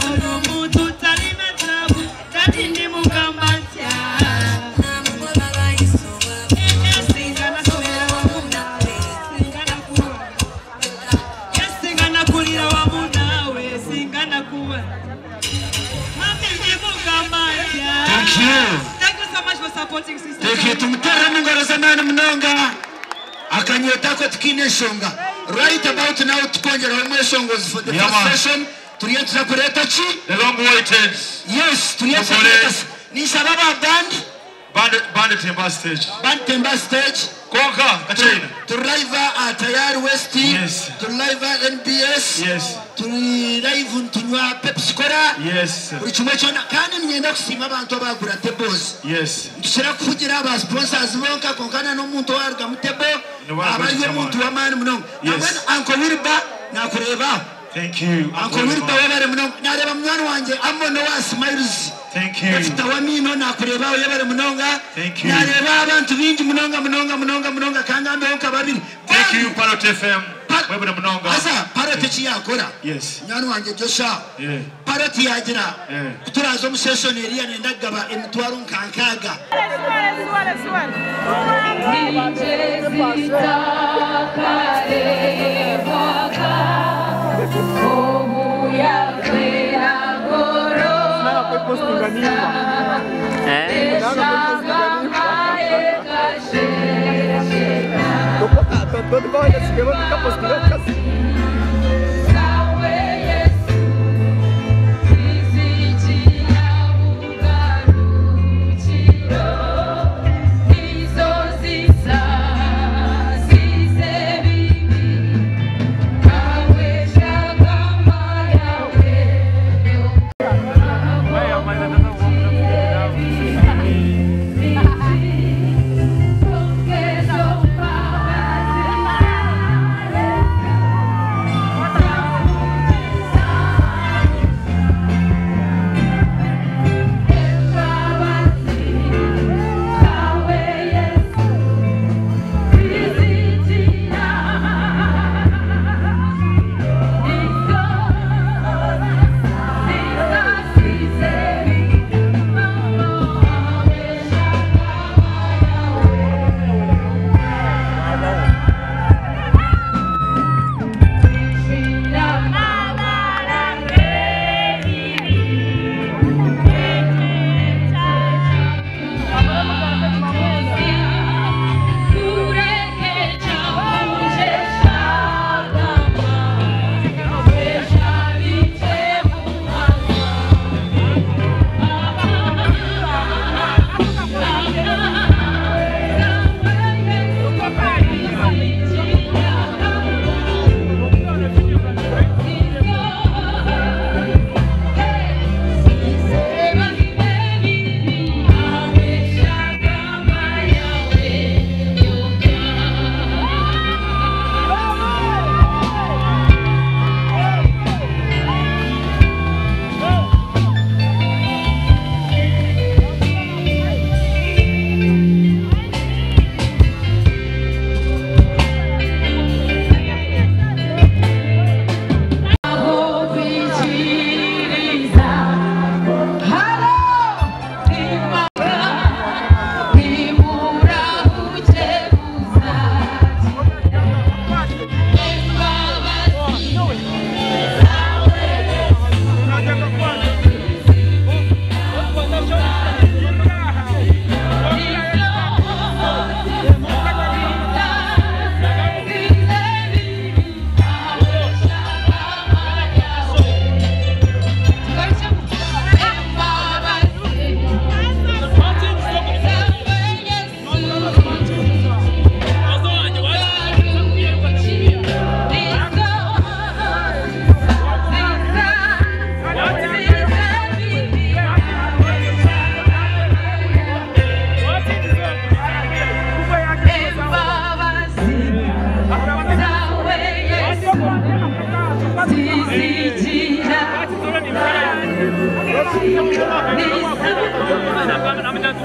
Ono mutu talime tabu. Tatindi mukambatia. Singana kulira wa munawe. Singana kuwa. Yes, singana kulira wa munawe. Singana kuwa. Amini mukambatia.
Thank you.
Thank you so much for supporting Sister.
Thank you. Tumutera mungaro zamani mnonga. Akanyeta ko tukine shonga. Right about now tukongera hamwe shongos for the
Yeah, man.
first session. Turiyetra kureta chi?
The long waited.
Yes, turiyetra
Tukole.
kureta. Ni sababa band
Bandit Timber stage.
Temba stage.
Konka, Kachina.
To live at Tayar West.
Yes.
To live NBS.
Yes.
To live tunywa Pepsi Cola.
Yes.
Buri kimwe cyona kandi ngenda kusima abantu bagura tables.
Yes.
Dushira kugira aba sponsors bonka konkana no muntu warga mutebo abariwe muntu wa mani mnongo.
Yes.
Uncle Wilba nakureba.
Thank you.
Uncle Wilba wabare mnongo. Nareba mwana wanje amono wa smiles.
Thank you.
Tawamino nakureba yabare mnonga.
Thank you.
Nareba abantu bingi mnonga kangambe onka babiri.
Thank you, Parrot FM. Wewe mnonga.
Asa Parrot chi yakora.
Yes.
Mwana wanje Joshua.
Yeah.
Parrot yagira.
Yeah.
Turazo mu session area nendagaba emitwaro nkankaga.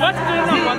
What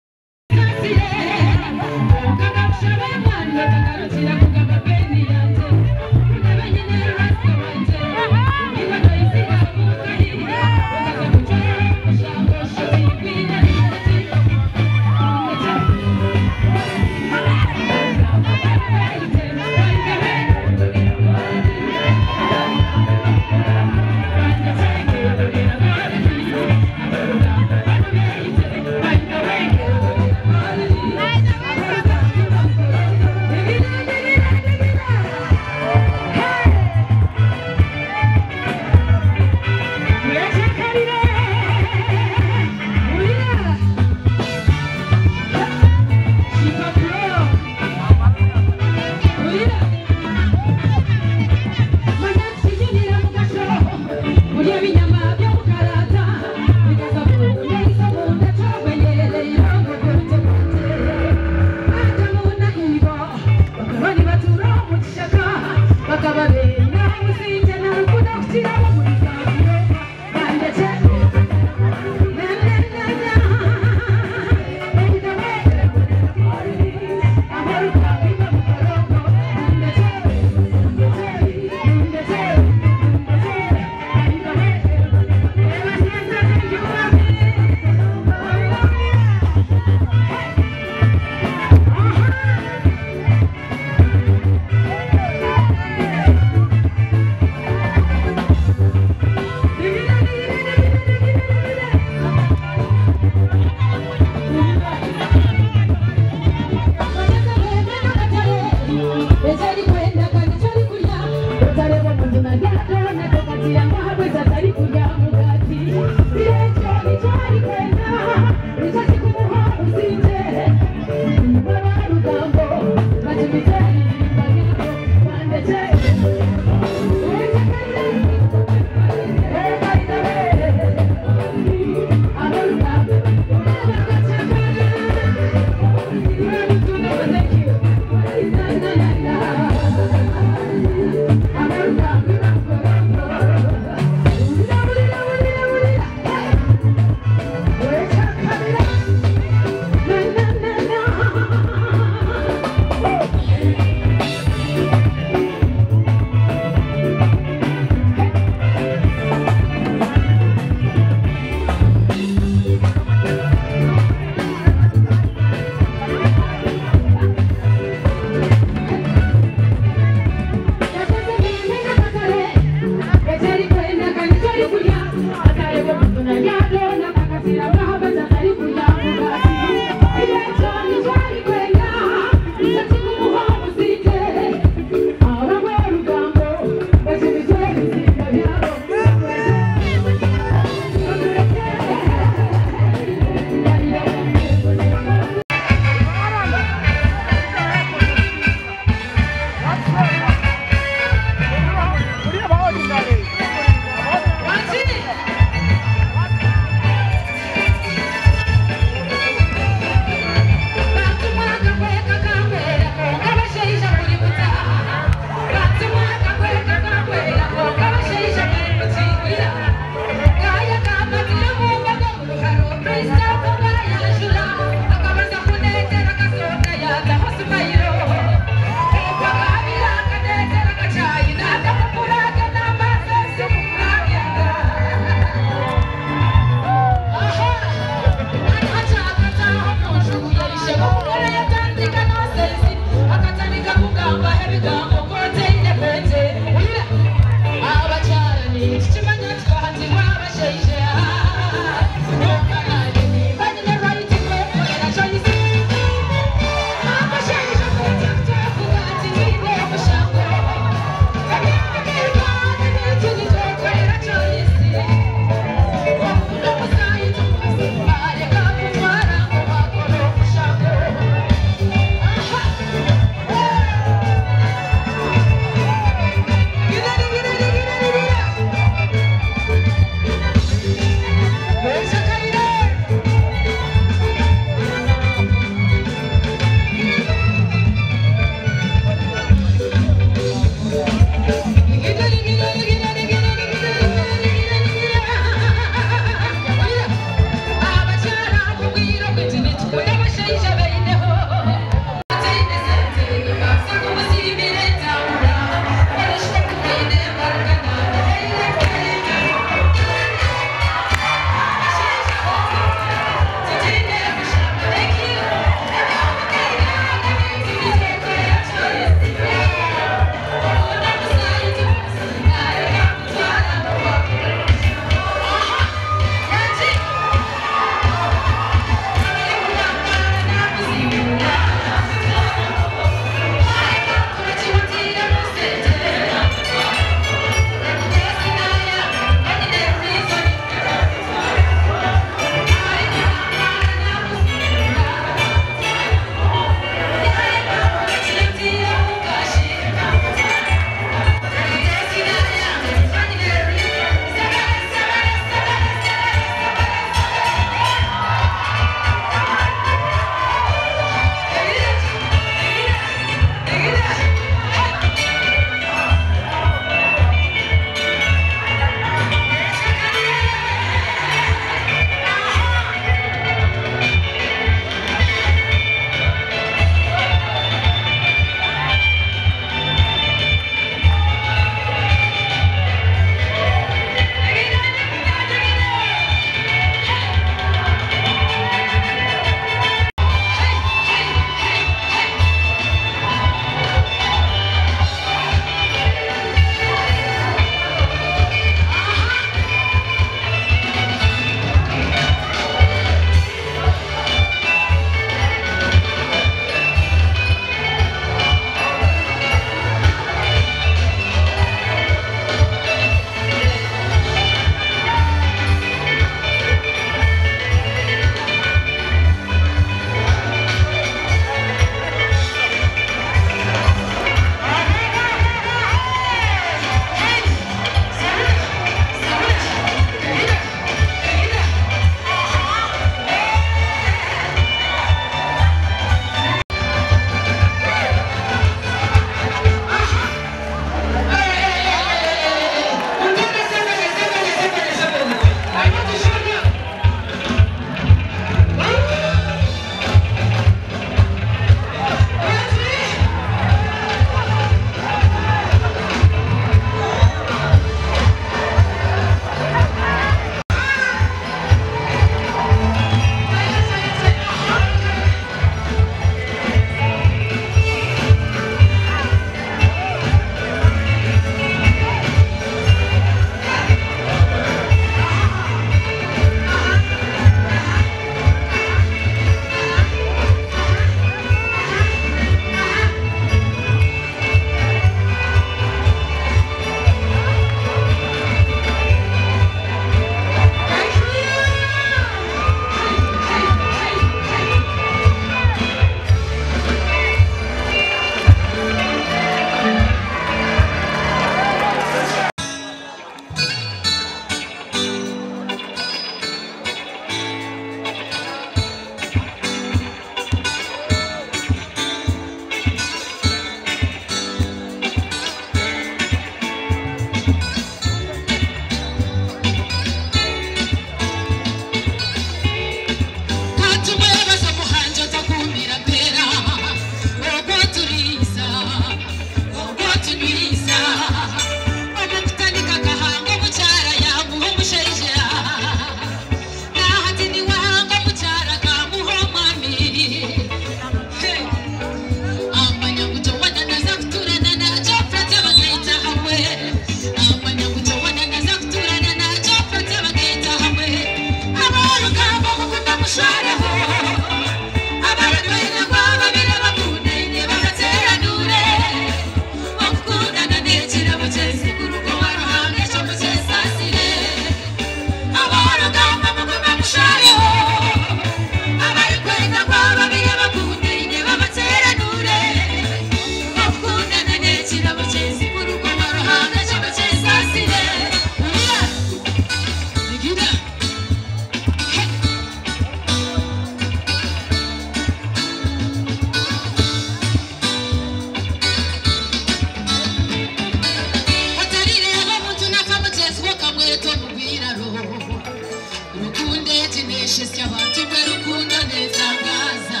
Shesya abantu berukundo netangaza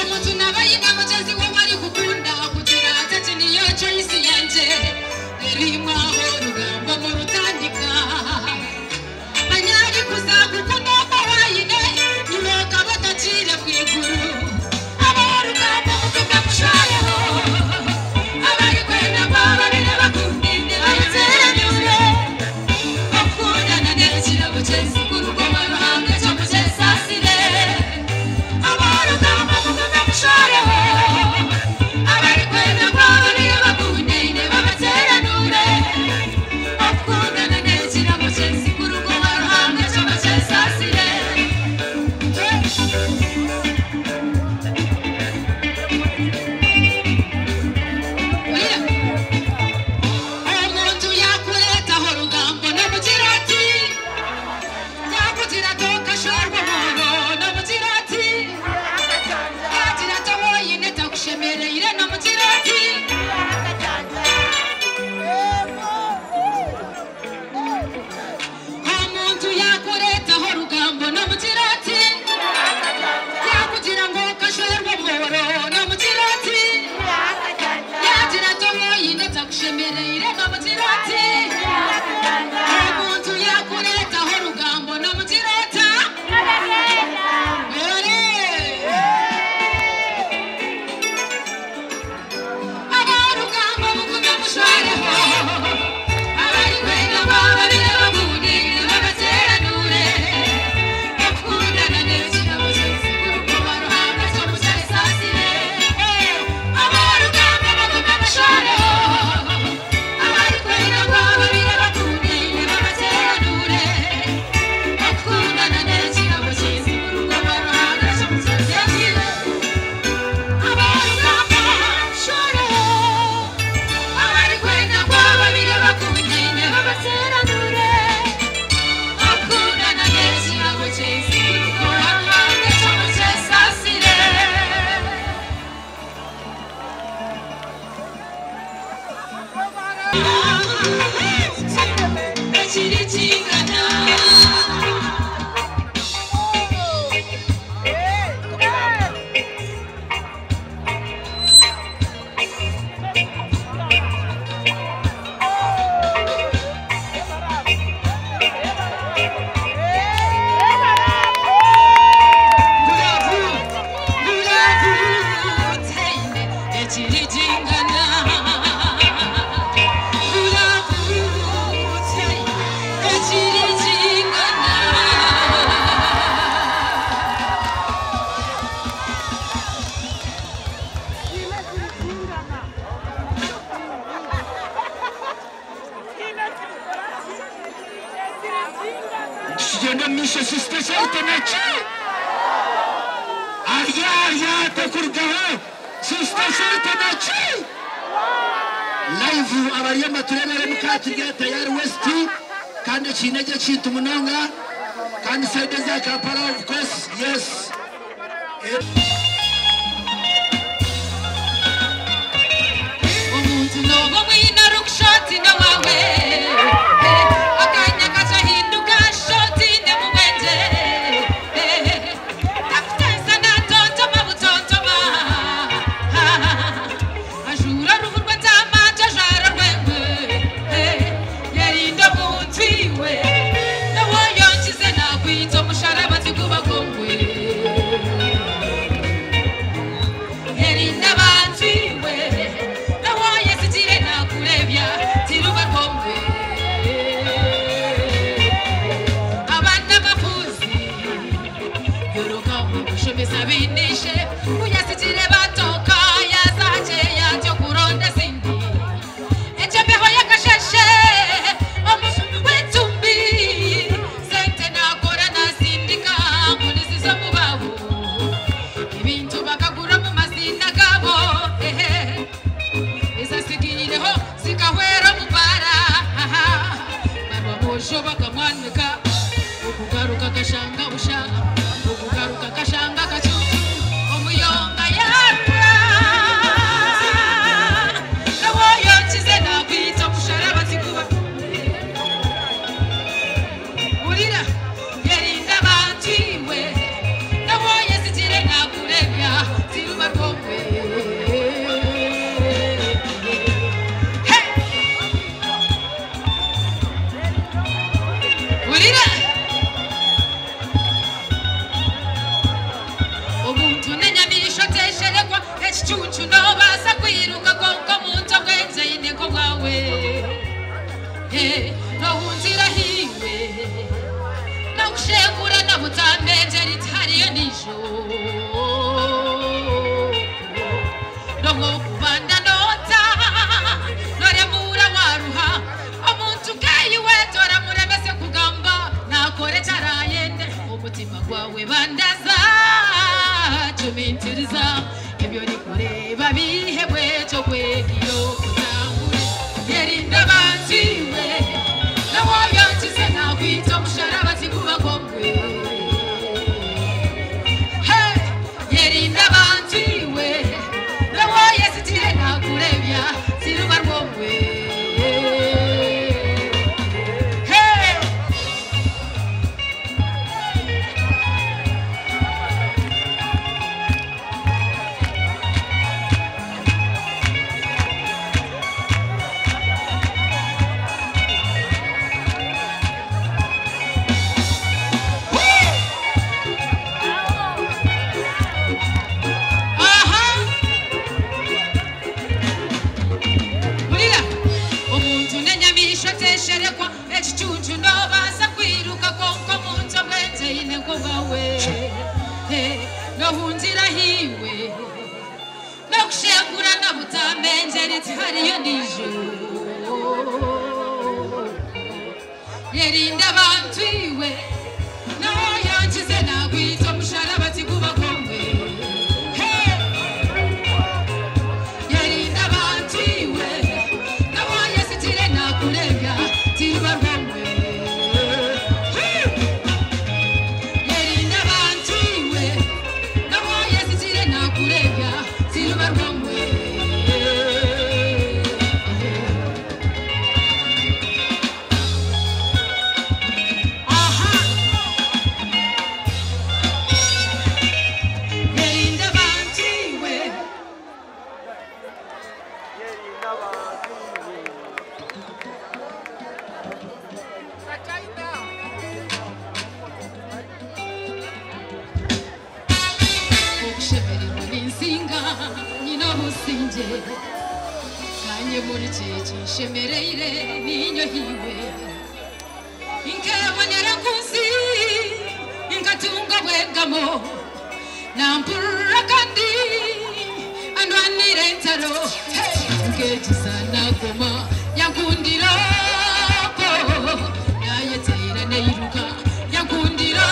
Omuntu nabayina mugezi we wari gukunda kugira atati niyo choice yanje Erimwa orugambo mu rutandika Manyari kuzagukunda bayine Niweka batacire kwiguru Abarugambo mutuka mushayeho Abari kwenda babarire bakundinde bayitera nyure Okundana nekira bugezi kurugo baruhamwe cyo muzesasire Abarugambo mutuka mushayeho Abari kwenda babarire bakundinde babatera nyure Okundana nekira bugezi kurugo baruhamwe cyo muzesasire Omuntu yakuretaho rugambo namugira ati yakugira toka shorwa moro namugira ati yagira tawoyine takushemereyire namugira ati Omuntu yakuretaho rugambo namugira ati yakugira ngo kashorwa moro namugira ati yagira tawoyine takushemereyire namugira ati Omuntu yakuretaho rugambo namugira ati Abarugambo mukume mushwareho Abari kwenda babarire bakundinde babateranure Okundana nekira bugezi kurugo baruhamwe cyo muzesasire Abarugambo mukume mushwareho Abari kwenda babarire bakundinde babateranure Okundana nekira bugezi kurugo baruhamwe cyo muzesasire Abarugambo mushwareho Abari kwenda bababire bakundinde babateranure Okundana nekira bugezi kurugo baruhamwe cyo muzesasire Ekiri kingana
Tugenda mishe sister Shelton nachi Arya tekurgaho sister Shelton nachi Live abariyama turebere mukatiriye tayari West kandi kinege cyita umunanga kandi side za Kampala of course yes
Omuntu nogo mwina rukshoti na wawe Akanya kachahinduka shoti ne mubende Takutensa na tontoma butontoma Ajura ruvurwa tama tajara rwemwe Yerindo muntwiwe Nawo yonchize nakwita musharaba tiguba kongwe Yerinda banziwe Nawo yesitire nakurebya tiruba kongwe Abana bafuzi Yoroka mushomesa binishe Uyasitire batoka yazaje yatyo kuronda sindi Echebeho yakashashe Omusumi wetumbi Sente nakora nasindika Munisizo mubabu Ibintu bakagura mu mazina gabo Izasigireho zikahwera mu bara Barwa bosho bakamwanika Ukugaruka gashanga busha Ukugaruka gashanga gacucu Omuyonga yarwa Nawo yonchize nakwita musharaba tiguba Urira Yerinda bantu no hunzira hiwe no kushengura na butambeje ritariyo nijoro no kubanda nota noremura waruha omuntu kayiwe tora muremese kugamba nakore tarayende umutima gwawe bandaza tumintiriza ebyo nikureba bihebwe cyo kwegiyo kuzangure yerinda banziwe nawo yantize nakwita musharaba zikuba kongwe hey yerinda banziwe nawo yesitire nakurebya siruba rwongwe sherekwa echichuchu no basa kwiruka konko muntu bwete ine ngobawe no hunzira hiwe no kushengura na butambenje ritariyo nijoro yerinda bantu iwe no yanchize nagwita musharaba tiguba kongwe yerinda bantu iwe no yesitire nakurebya tiba rwongwe yerinda bantu iwe no yesitire nakurebya tiba rwongwe yerinda bantu iwe ukushemererwa n'insinga nyina musinge kanye muri cece shemereire ninyo hiwe inkebonera kunsi inkatunga bwegamo nampurura kandi andwanire ntaro nkejisana goma yankundira ko yayetera neiruka yankundira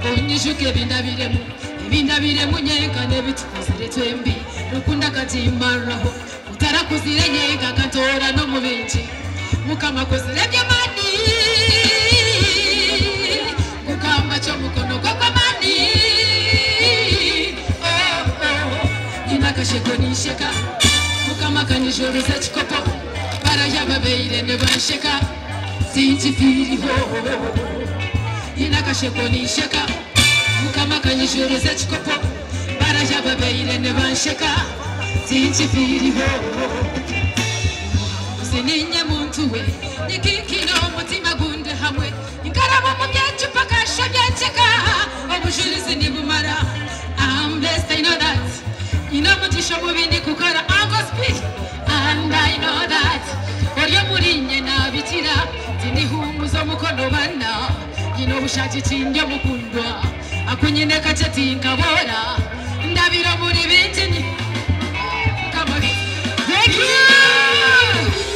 onyishuke ebindabiremu nyenkane bitukuzire twembi rukunda katimaraho utarakuzire nyenka katora no mu binji mukama kuzire by'amani kukamba cyo mukono gw'amani inakasheko nisheka mukama kanijoro za chikopo barayababeire ne bansheka sinchifiriho inakasheko nisheka mukama kanijoro za chikopo barayababeire ne bansheka sinchifiriho sininye muntu we nikikino mutima gunde hamwe inkarabo mu byacupa kashabya cheka obujurizi nibumara I'm blessed, I know that. You know what you show me kukara I go speak and I know that. Oryo murinye na bitira tindi humuzo mukono bana. You know bushati tinyo mukundwa akunyine kachati nkabora ndabiro muri bitini. Come on. Thank you.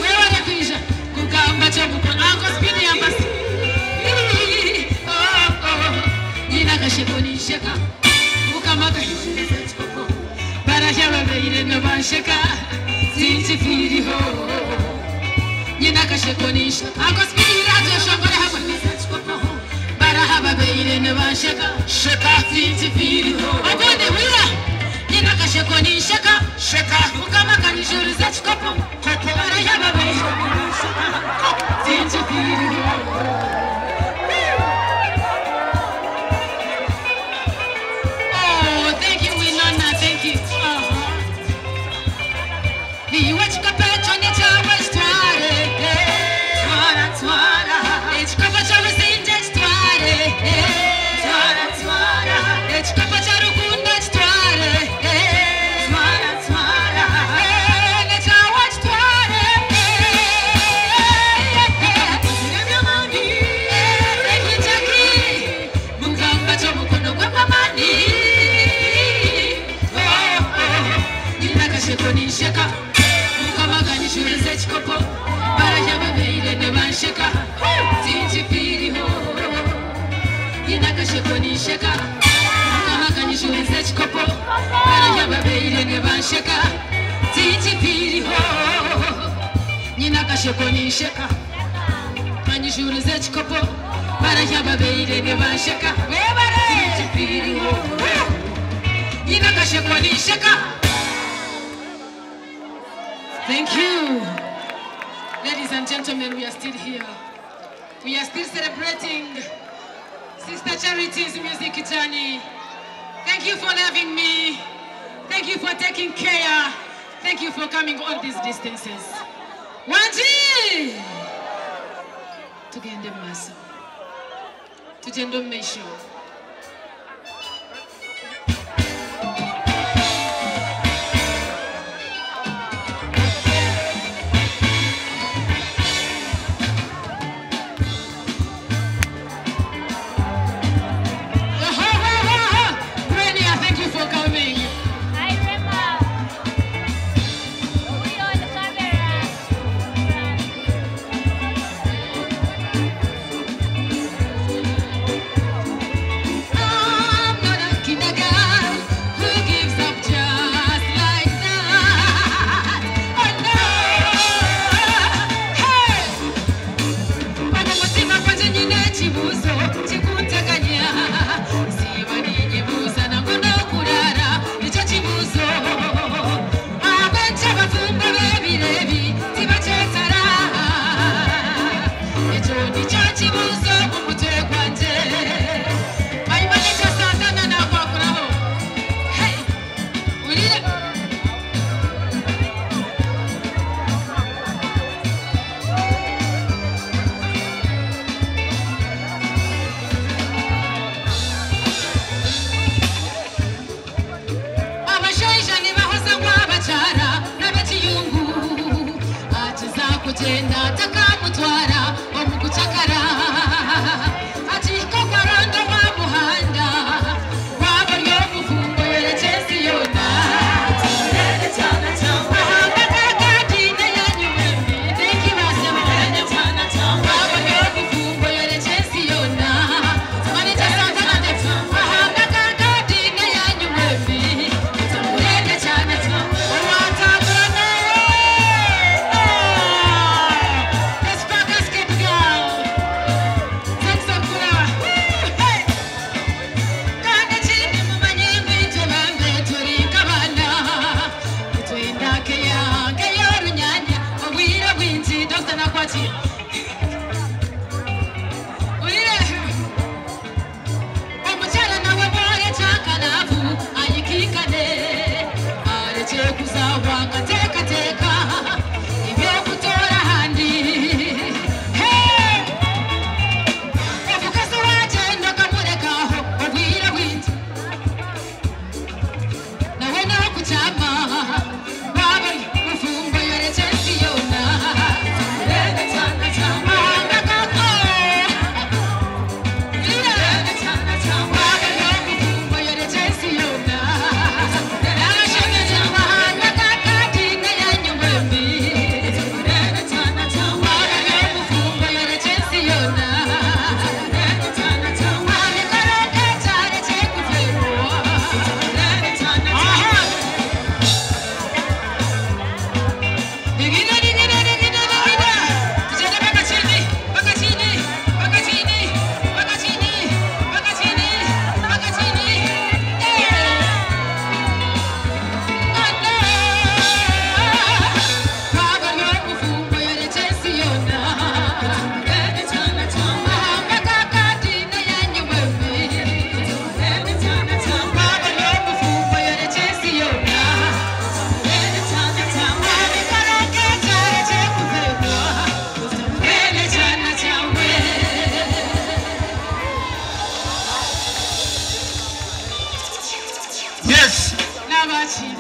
Wewe nakwisha kukamba cho mukono I go speak yambasi. Nina kashikoni sheka mukama kashikoni barayababeire ne bansheka sinchifiriho nyina kashekonisha akospira joshongore hamwe barahababeire ne bansheka sheka sinchifiriho ogone wira nyina kashekonisha ka sheka mukama kanijuru za chikopo koko barayababeire ne bansheka sinchifiriho. nisheka tinjipiriho inakasheko nisheka nakanyishuwenze chikopo barayababeire nebansheka tinjipiriho inakasheko nisheka kanyishuwenze chikopo barayababeire nebansheka tinjipiriho inakasheko nisheka. Thank you. Ladies and gentlemen, we are still here. We are still celebrating Sister Charity's music journey. Thank you for loving me. Thank you for taking care. Thank you for coming all these distances. Wanji! Tugende maso. Tugende mesho.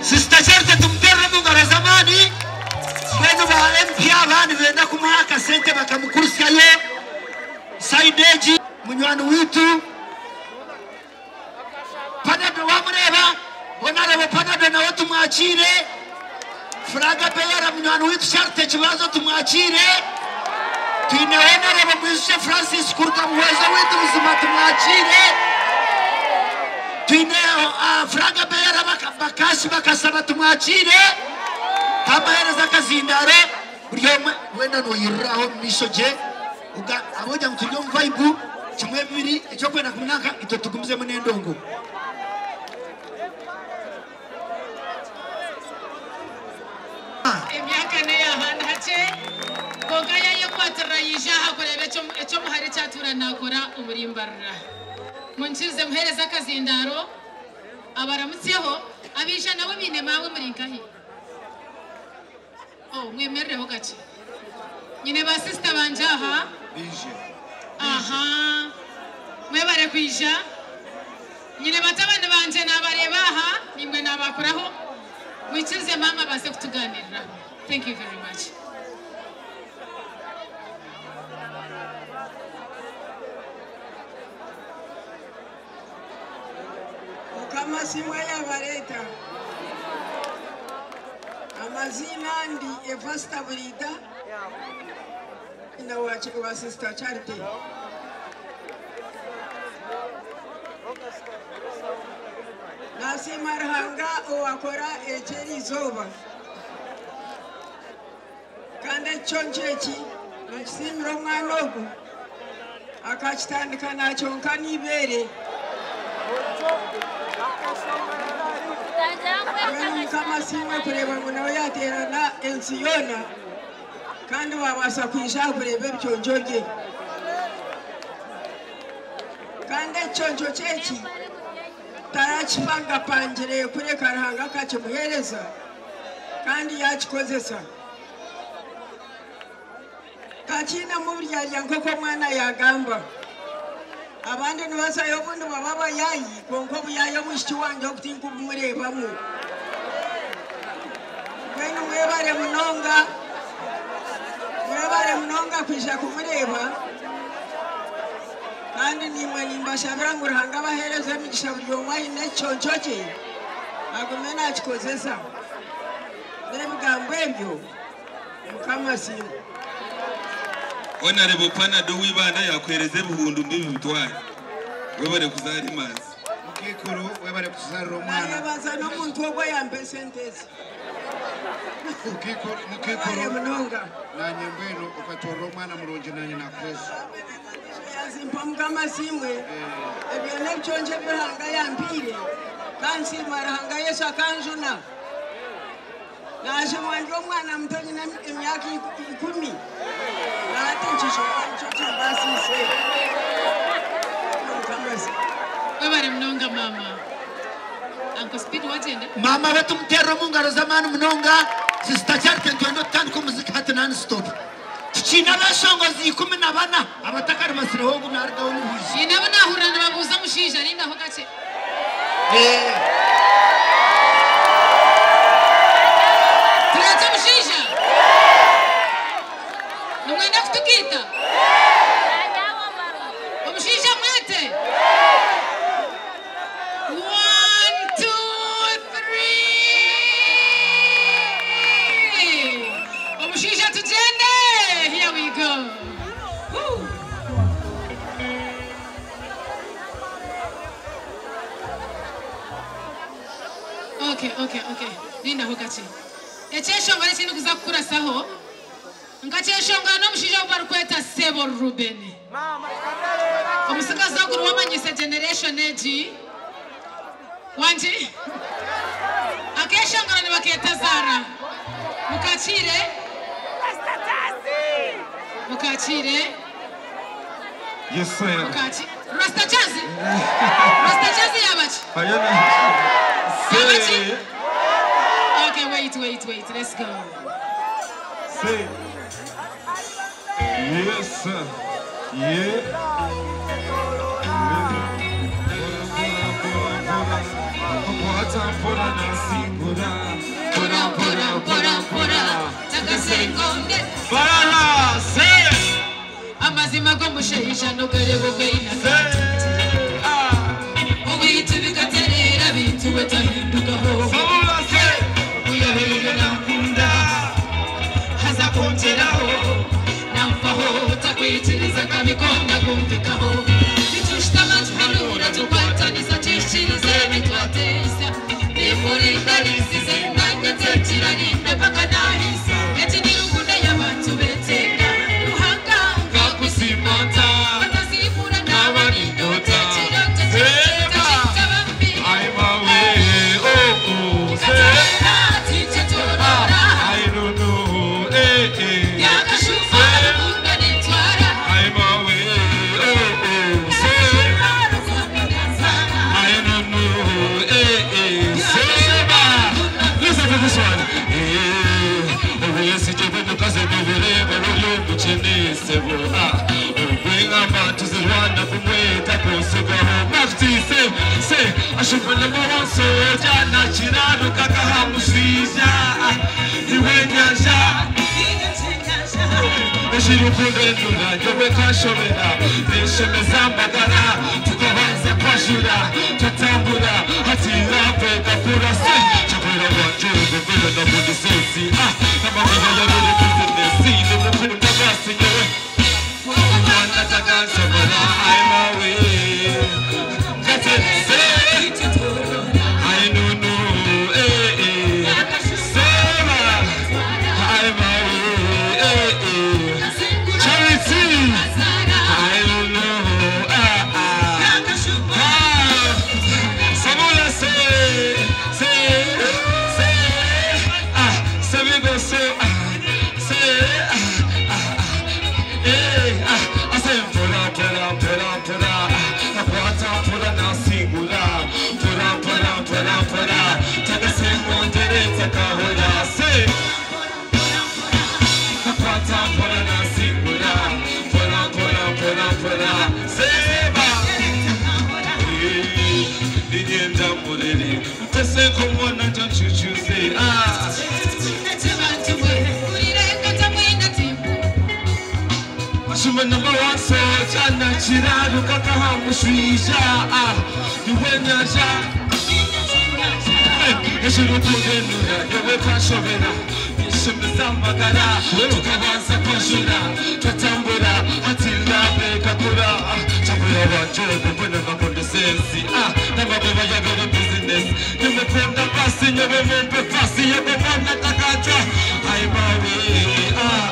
Sister Charity tumterre mungara zamani beno ba MP abandi benda kumwaka sente bakamukurusyayo Saideji munywani witu Panado wamureba bonarebo Panado na watu mwachire Fraga Beyara munywani witu Charity kibazo tumwachire tuineona reba mwishe Francis kuruka muweza wetu mzima tumwachire tuineo Fraga Bera bakasi bakasaba tumwachire tabahereza kazindaro buryo wenda no yiraho mishoje uga aboja mutulyo vibe kimwe bibiri icyo kwenda kumnaka ito tugumze mu nendongo
emyaka ne yahanda hace kogaya yo kwatarayija hakorebe cyo muhari cyatura nakora umurimbarura munchize muhereza kazindaro abaramutseho abisha nawe bine mawe murinkahi mwemereho gace nyine ba sister banjaha
bije
aha mwebare kwija nyine batabane banje nabareba aha nimwe nabakoraho wichize mama base kutuganirira. Thank you very much.
Kama simwe ya bareta amazina ndi Evasta Burida ina wa sister Charity nasi marhanga owakora echeri zoba kande chonchechi nchisimiro mwanogo akachitandika nacho nkanibere kama simwe kureba ngo nawe yaterana ensiyona kandi wabasa kwisha kureba byonjoge kandi choncho chechi tarachipanga panjire kure karahanga kache muhereza kandi yachikozesa kachina mubyarya nkoko mwana yagamba abandi nibasayo bundu bababa yayi konko buyayo mushiki wanjye okutinka umurebamo kwenu mwebare munonga kwisha kumureba kandi nimwe nimbashabira ngo ruhanga bahereze imigisha buryo mwayine chonchoche agumena achikozesa nebigambo ebyo mukama simu
Honorable Panado wibanda yakwereze buhundu mbibi bitware webare kuzari mazi
mukikuru webare kuzari romana
baza no muntu ogwa yambe sentence
mukikuru
munonga
na nyembeno ukatora romana mulonje nanye na Kristo
yazimpa mukama simwe ebyo nebyo bihanga yampire kansi marahanga Yesu akanjuna naje mwanje omwana mutoni na emyaka 10 ati nchisho basi se
webare mnonga mama Uncle Speed wajende
mama wetu mtero mungaro zamani mnonga sister Charity twendo kandi ko muzika hata non stop china bashongozi 14 abatakari basire ho bunarga wo nubuji
ina banahurana babuza mushija ninda ho gace Turetse mushija Numwenda kutukita Omushija mwete 1 2 3 Omushija tujende Here we go Woo. Okay. Ninda hogachi. Echeshonga n'ikindi kuza kukurasaho. Nkacheshonga no mushija ubarukweta Sebo Ruben. Omusikazi wakuru wamanyise generation age. Wanji. Akeshonga ni baketa Zara. Mukachire.
Yes sir.
Rasta Chazi yabachi.
Say.
Okay, wait. Let's go.
Say. Yes sir. Yeah.
Amazima go musheisha no gerebo geina. Ubitu bikaterera bitu wetahinduka ho. Uyahera nakunda haza konteraho namfaho kwitiriza kabikonda kumvikaho nitushitamatwanura tukwataniza tishirize bitwateza nimuri ndarisize nanjye nzekirarinda paka nahise eti nirukunda y'abantu betega ruhanga
kakusimata
batazimura n'abanindota
ashobora n'abasoja nakiraruka kahamusija iwe nyanja eshirukundo endura yowe kashobera nishemeza mbagara tukabanza kwashura tutambura hatirape gakura se chakura wanjuru mbele na budisensi namagana yabere businesi nimukunda basi nyewe mwana takansobora I'm away number one soldier, Nachirado Kakahamushisha, Yuenyasha. Yes, you look good, you will pass over now. Sambagara, Tukavansa Pashura, Tatambura, Atila, Kakura, Chapura, Joe, Bunama Condesensi, never go by business. You may put the pass in your women, but fast in your woman at the Katra. I'm away,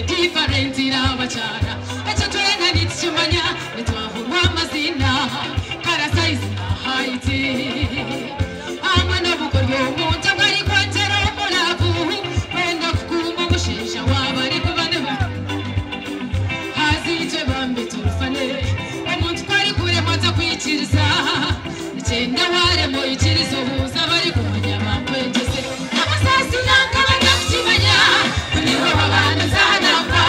different irabachara echo twena nitsumanya nitwahurwa amazina para size na height amana bukoryo umuntu bari kwatera umulavu wenda kukuma mushisha wabari kubaneba hazije bambe turfane umuntu kwari kure mata kwikiriza icyenda waremo ikirizo huza bari kumanya bamwegeze amasasi nakabanga kukimanya kuniho babana zanamba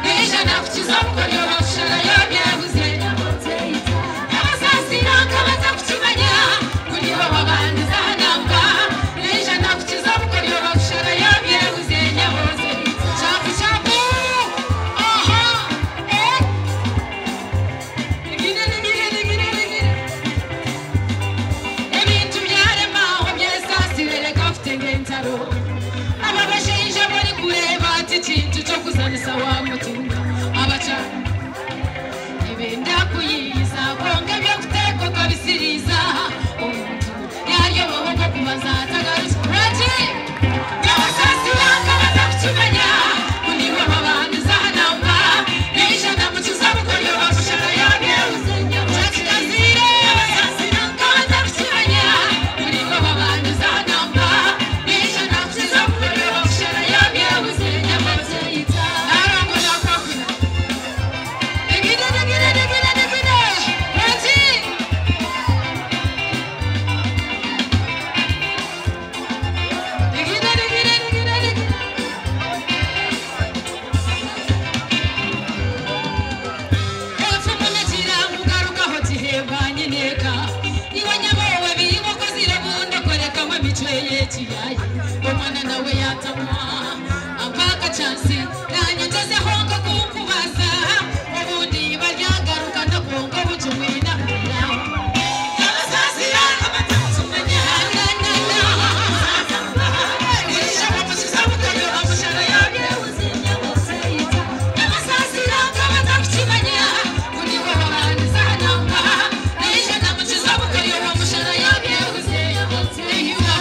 nisha nakukiza bukoryo bashara yabyabuze amasasi nakabanga kukimanya kuniho babana zanamba nisha nakukiza bukoryo bashara yabyabuze nyaboze chapu chapu aha gine ebintu byaremaho byesasirere gafite ngentaro ababashinja bari kureba ati ikintu cyo kuzanisa wa mutunga abaca ibenda kuyiza konga byo guteka kabisiriza umuntu yaryo baboko kubaza atagarutse rati yabasasi yakabaza kukimanya kuniwe babana zahanamba nisha namukiza bukoryo bashaka yabyebuze nyakazire yabasasi yakabaza kukimanya kuniwe babana zahanamba nisha namukiza bukoryo bashaka yabyebuze nyamaze yita arongo nakakuna egide rati umwana nawe yatamwa ampaka chansi nanyegeze honga kumkubaza ubundi baryagaruka ndakonga bujumwina amasasi yakabata kumenya nisha bamukiza bukoryo bamushara yabyebuze nyabose yita amasasi yakabata kukimanya kuniwe babana zahanamba nisha namukiza bukoryo bamushara yabyebuze nyabose yita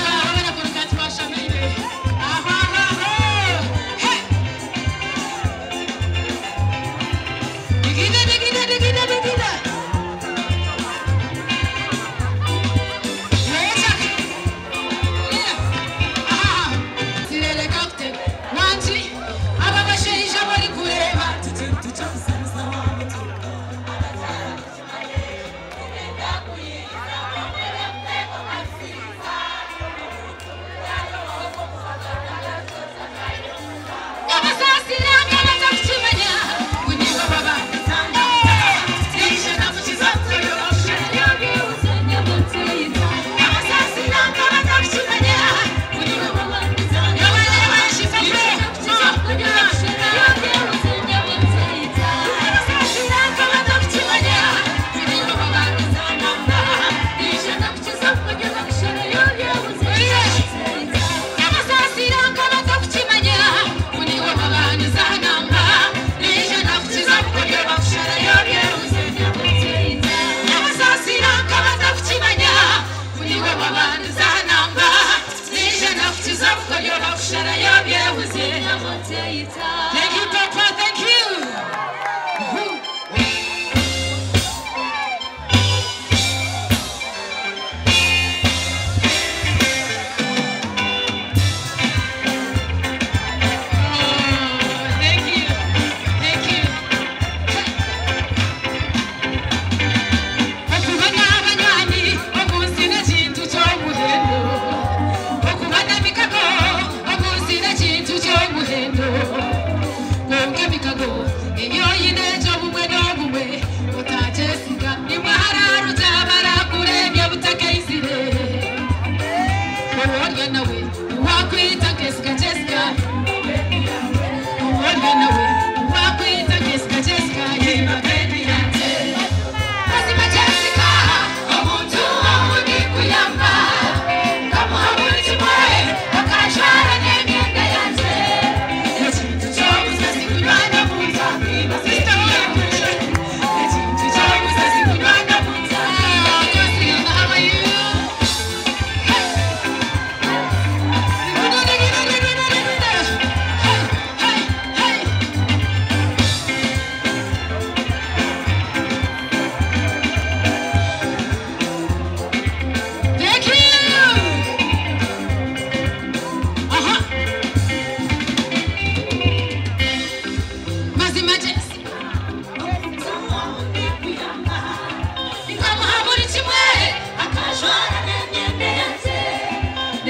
Thank you, Papa. Thank you. Okubana mikako, okunzira kintu ky'omuhendo.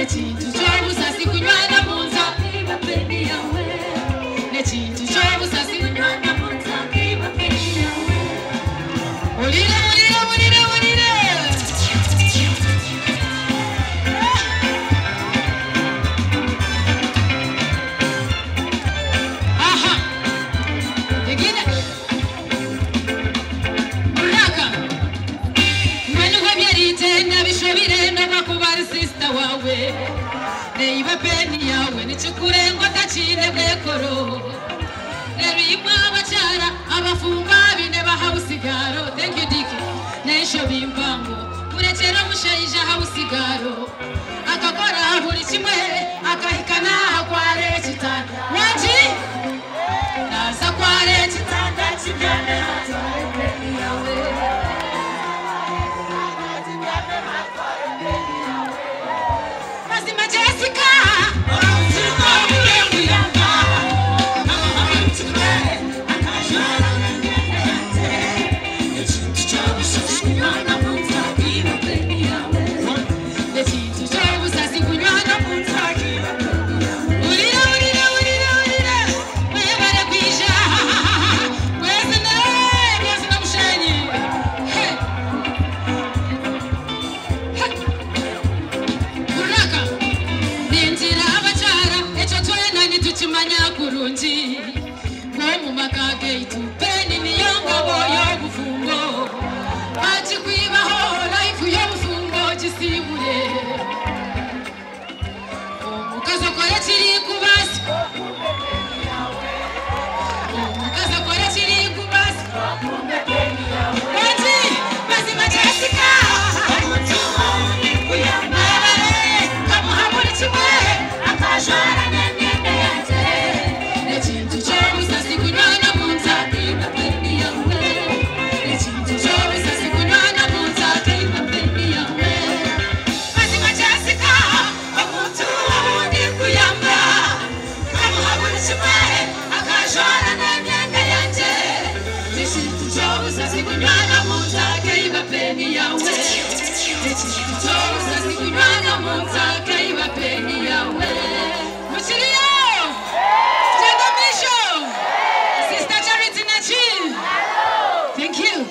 Nechintu chobusa sikunywana munza kiba peni yawe. Nechintu chobusa sikunywana munza kiba peni yawe. Olire olire olire olire. Aha. Tegine. Muraka. Mwenu wabyarite nabishobire ndakubara sister wawe. Neiba peni yawe nichukurengo tachine bwekoro. Nerimwa abachara abafumba bine bahausigaro. Thank you Diki. Nesho bimpango urechera mushayija hausigaro. Akakora buri kimwe akahikana kware chitanda. Waji naza kware chitanda chijane hatware peni yawe. Mazima Jessica Thank you.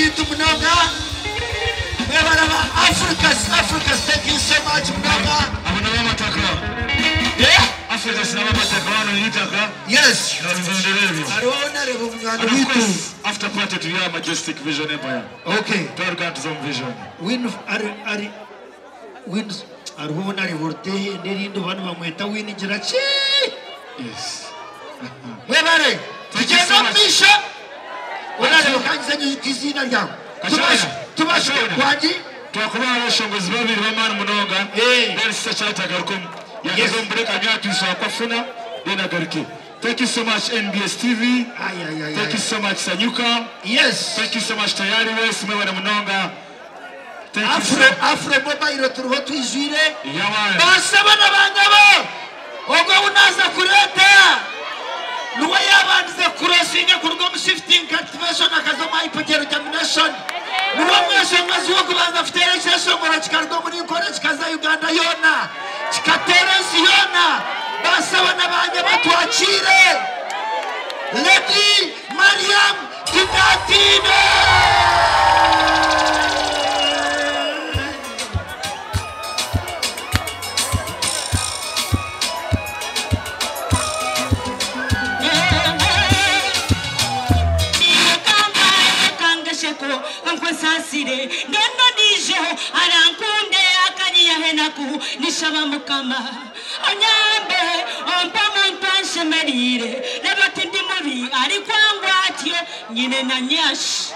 bitu mnoga. Mwebaraba Africans, thank you so much mnoga.
Abana mataka.
Yeah?
Africa sina mataka wana nitaka.
Yes.
Ndio.
Arona rebo mngano
And of
bitu.
course, after party to your Majestic Vision Empire.
Okay.
Targa to some vision.
Win arubona revolte nerindo bana bamweta win jirachi.
Yes.
Mwebare.
Thank you so
Tujenda
much.
pisha. Ona rebo kanzanyo kizina ryawe. Tubashe kwaji.
Twakuba abashongozi babiri b'amana munoga. Then such a tagarukum. Yakazombreka nyatu so kwafuna then agaruke. Thank you so much NBS TV. Thank you so much Sanyuka.
Yes.
Thank you so much Tayari West Mwebare Munonga. Thank you
Afro mobile turuho twijire.
Yaman.
Basabana bangabo. Ogo unaza kureta. Nuwa yabanze crossing kurugom shifting activation akazoma hyperdetermination. Nuwa mwese mwaziwo kubanza futere cyesho ngora kikardo muri kore kikaza Uganda yona. Kikateresi yona. Basabana banje batwakire. Lady Mariam Tinatine.
Nendo dijo arankunde akanya henaku nishaba mukama anyambe ompa muntu anshemerire nabatindi muri ari kwangwa atyo nyine na nyashi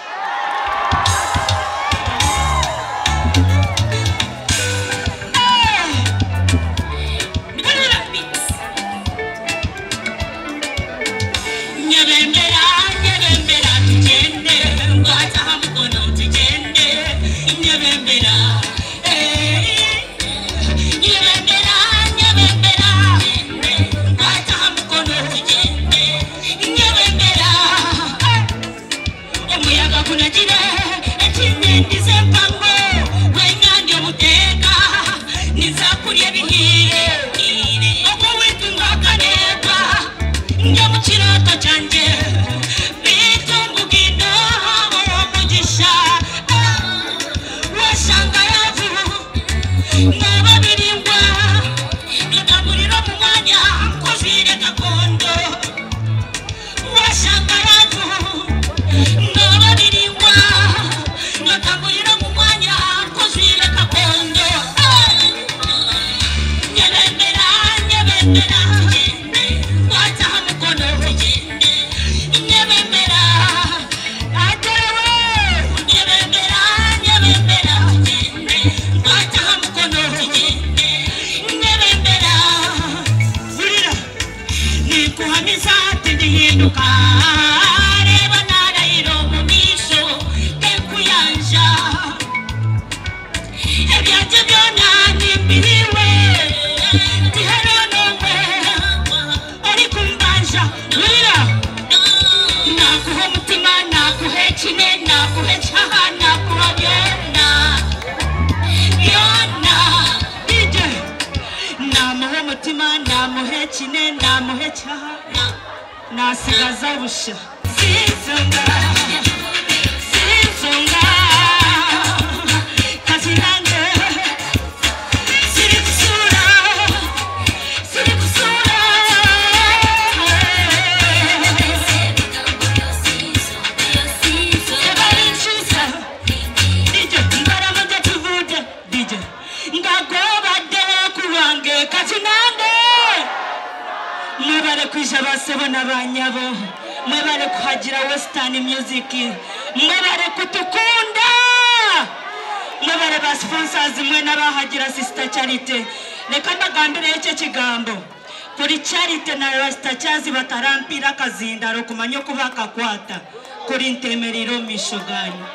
batarampira kazindaro kumanyo kubaka kwata kuri ntemeriro mishoganyo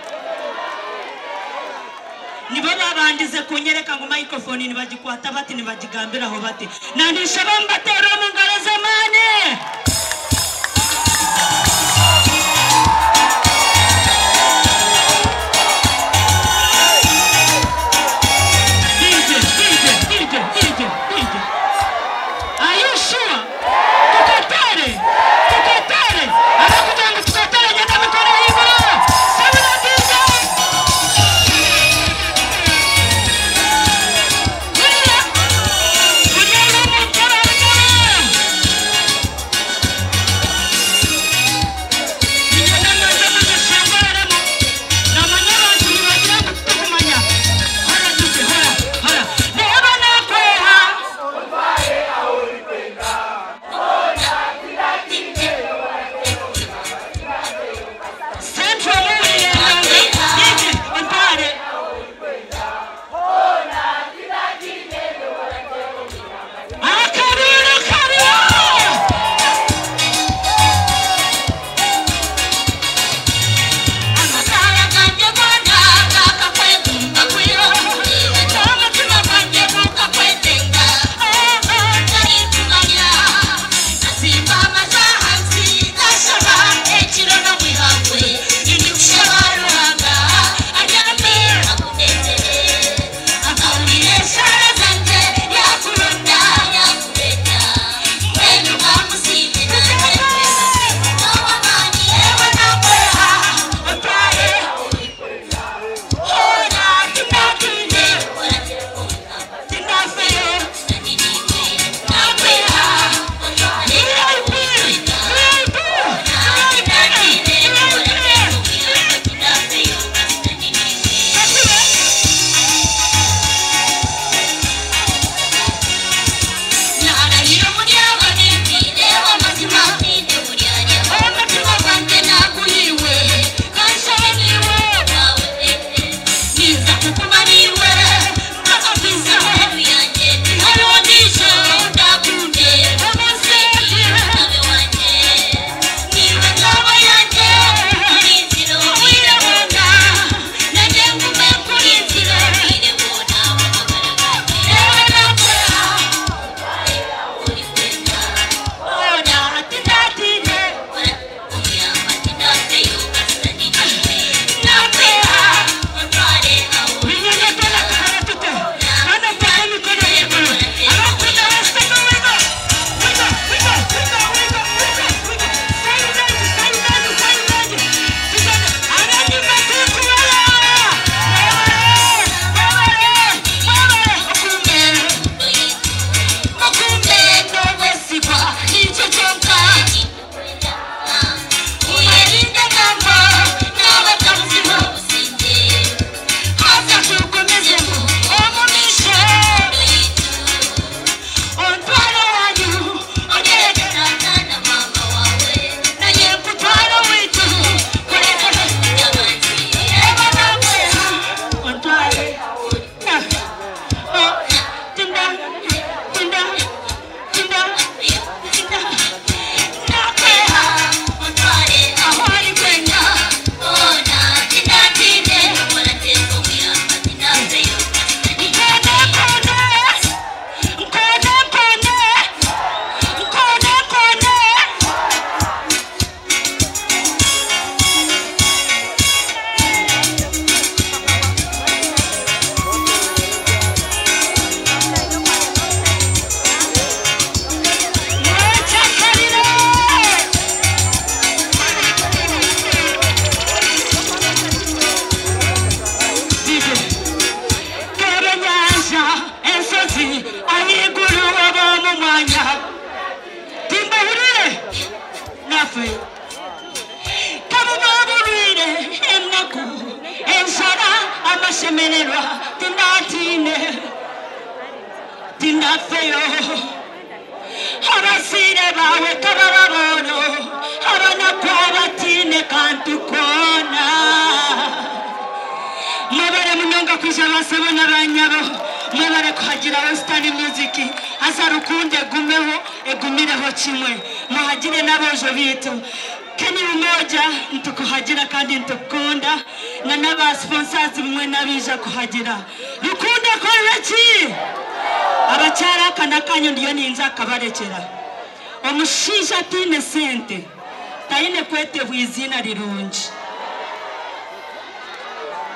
nibo babandize kunyereka ngo microphone nibagikwata bati nibagigambiraho bati nanisha bambatera mu ngaro zamane Tukatare, anakuja tukatare nyama mikono hivyo. Sabuna giza.
nafe kabubaburire enaku ensara amashemererwa tindatine tindafeyo abasire bawe kabababoro abana kwabatine kantukona mabare munonga kwisha basaba n'abanyabo mabare kuhagira Western music azarukunde gumeho egumireho kimwe muhagire n'abojo bitu keni umoja ntukuhagira kandi ntukunda na n'aba sponsors mwe nabija kuhagira rukunde koreki abacyara kanakanyo ndiyo ninza kabarekera omushisha tine sente tayine kwete bwizina rirungi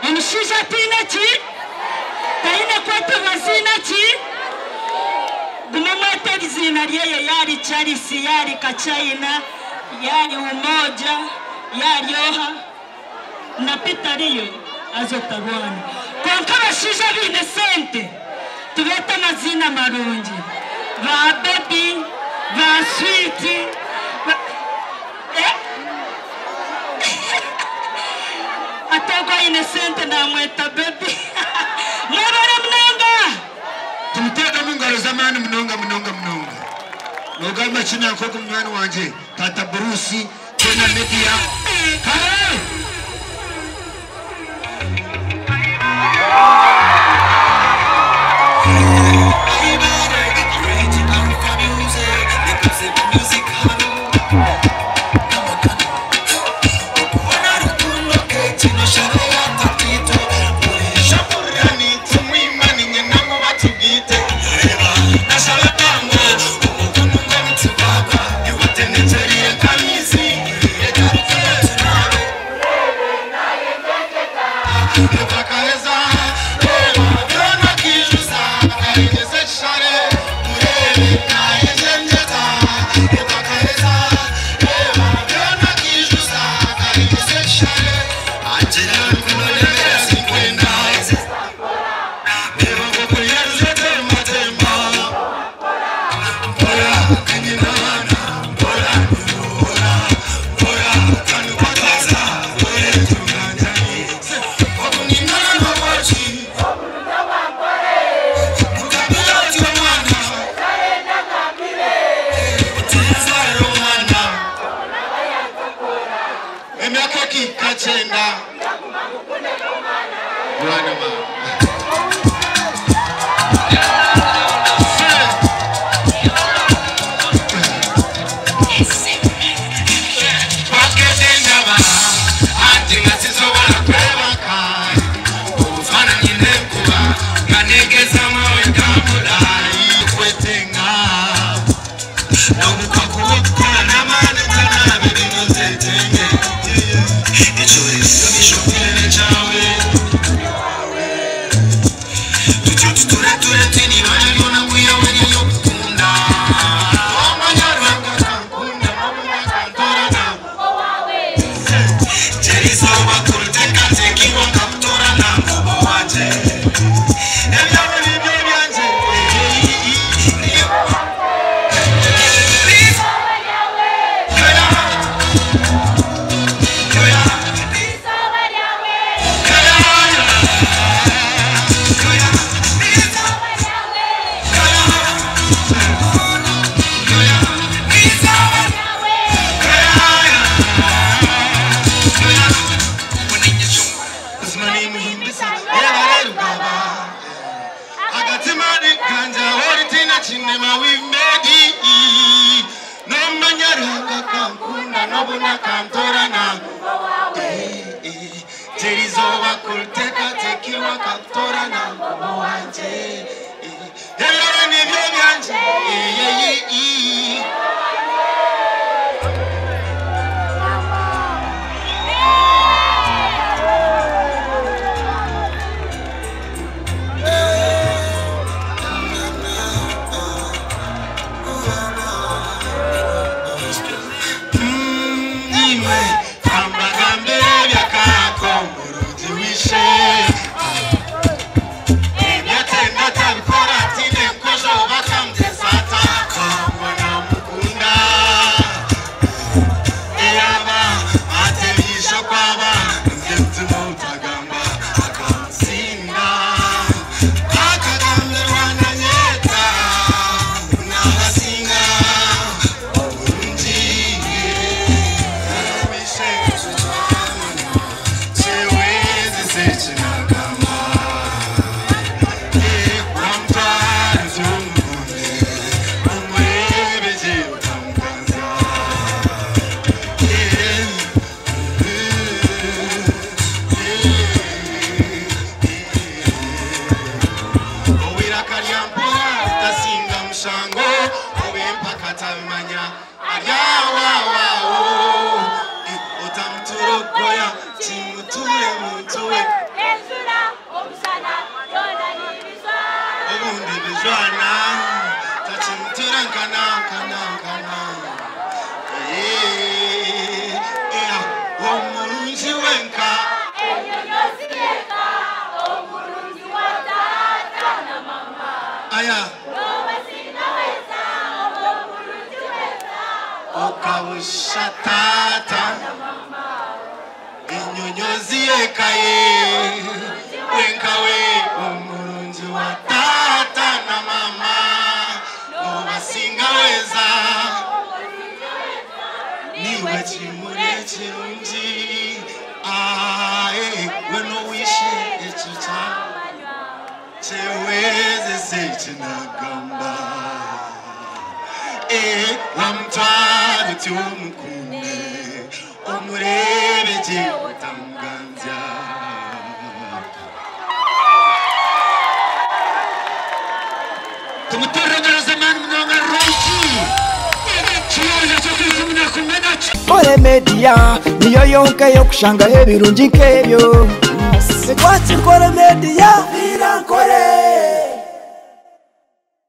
omushisha tine ki tayine kwete bwizina ki gumamwete izina ryeye yari Charisi yari Kachina yari Umoja yari Yoha na Petariyo azotabwana konka bashisha bine sente tubeta mazina marungi ba baby ba sweet atagwa innocent na mweta baby mabara mnanga
tumutega mungaro zamani mnonga nogamba china ko kumwana wanje tata Bruce tena media kare
sechinagama wamutwara umukunde umurebeje utamukwanza owirakaryampoa tasinga mushango owempakatabimanya ayawawawo otamuturogoya timutuwe mutuwe obundi bizwana tachimuturankanankanakana omulungi wenka aya okawushatata inyonyozi ekaye wenkawe omulungi wa tata na mama nobasinga weza niwe kimuli ekirungi weno wishe ekyo kyewezesa ekinagamba wamutwara uti umukunde umurebeje utamuganza
tumutorongera zamani mnonga roki kiyoja cyo kwizumuna kumena
Ore media niyo yonke yo kushanga hebirungi nkebyo Sekwati kore media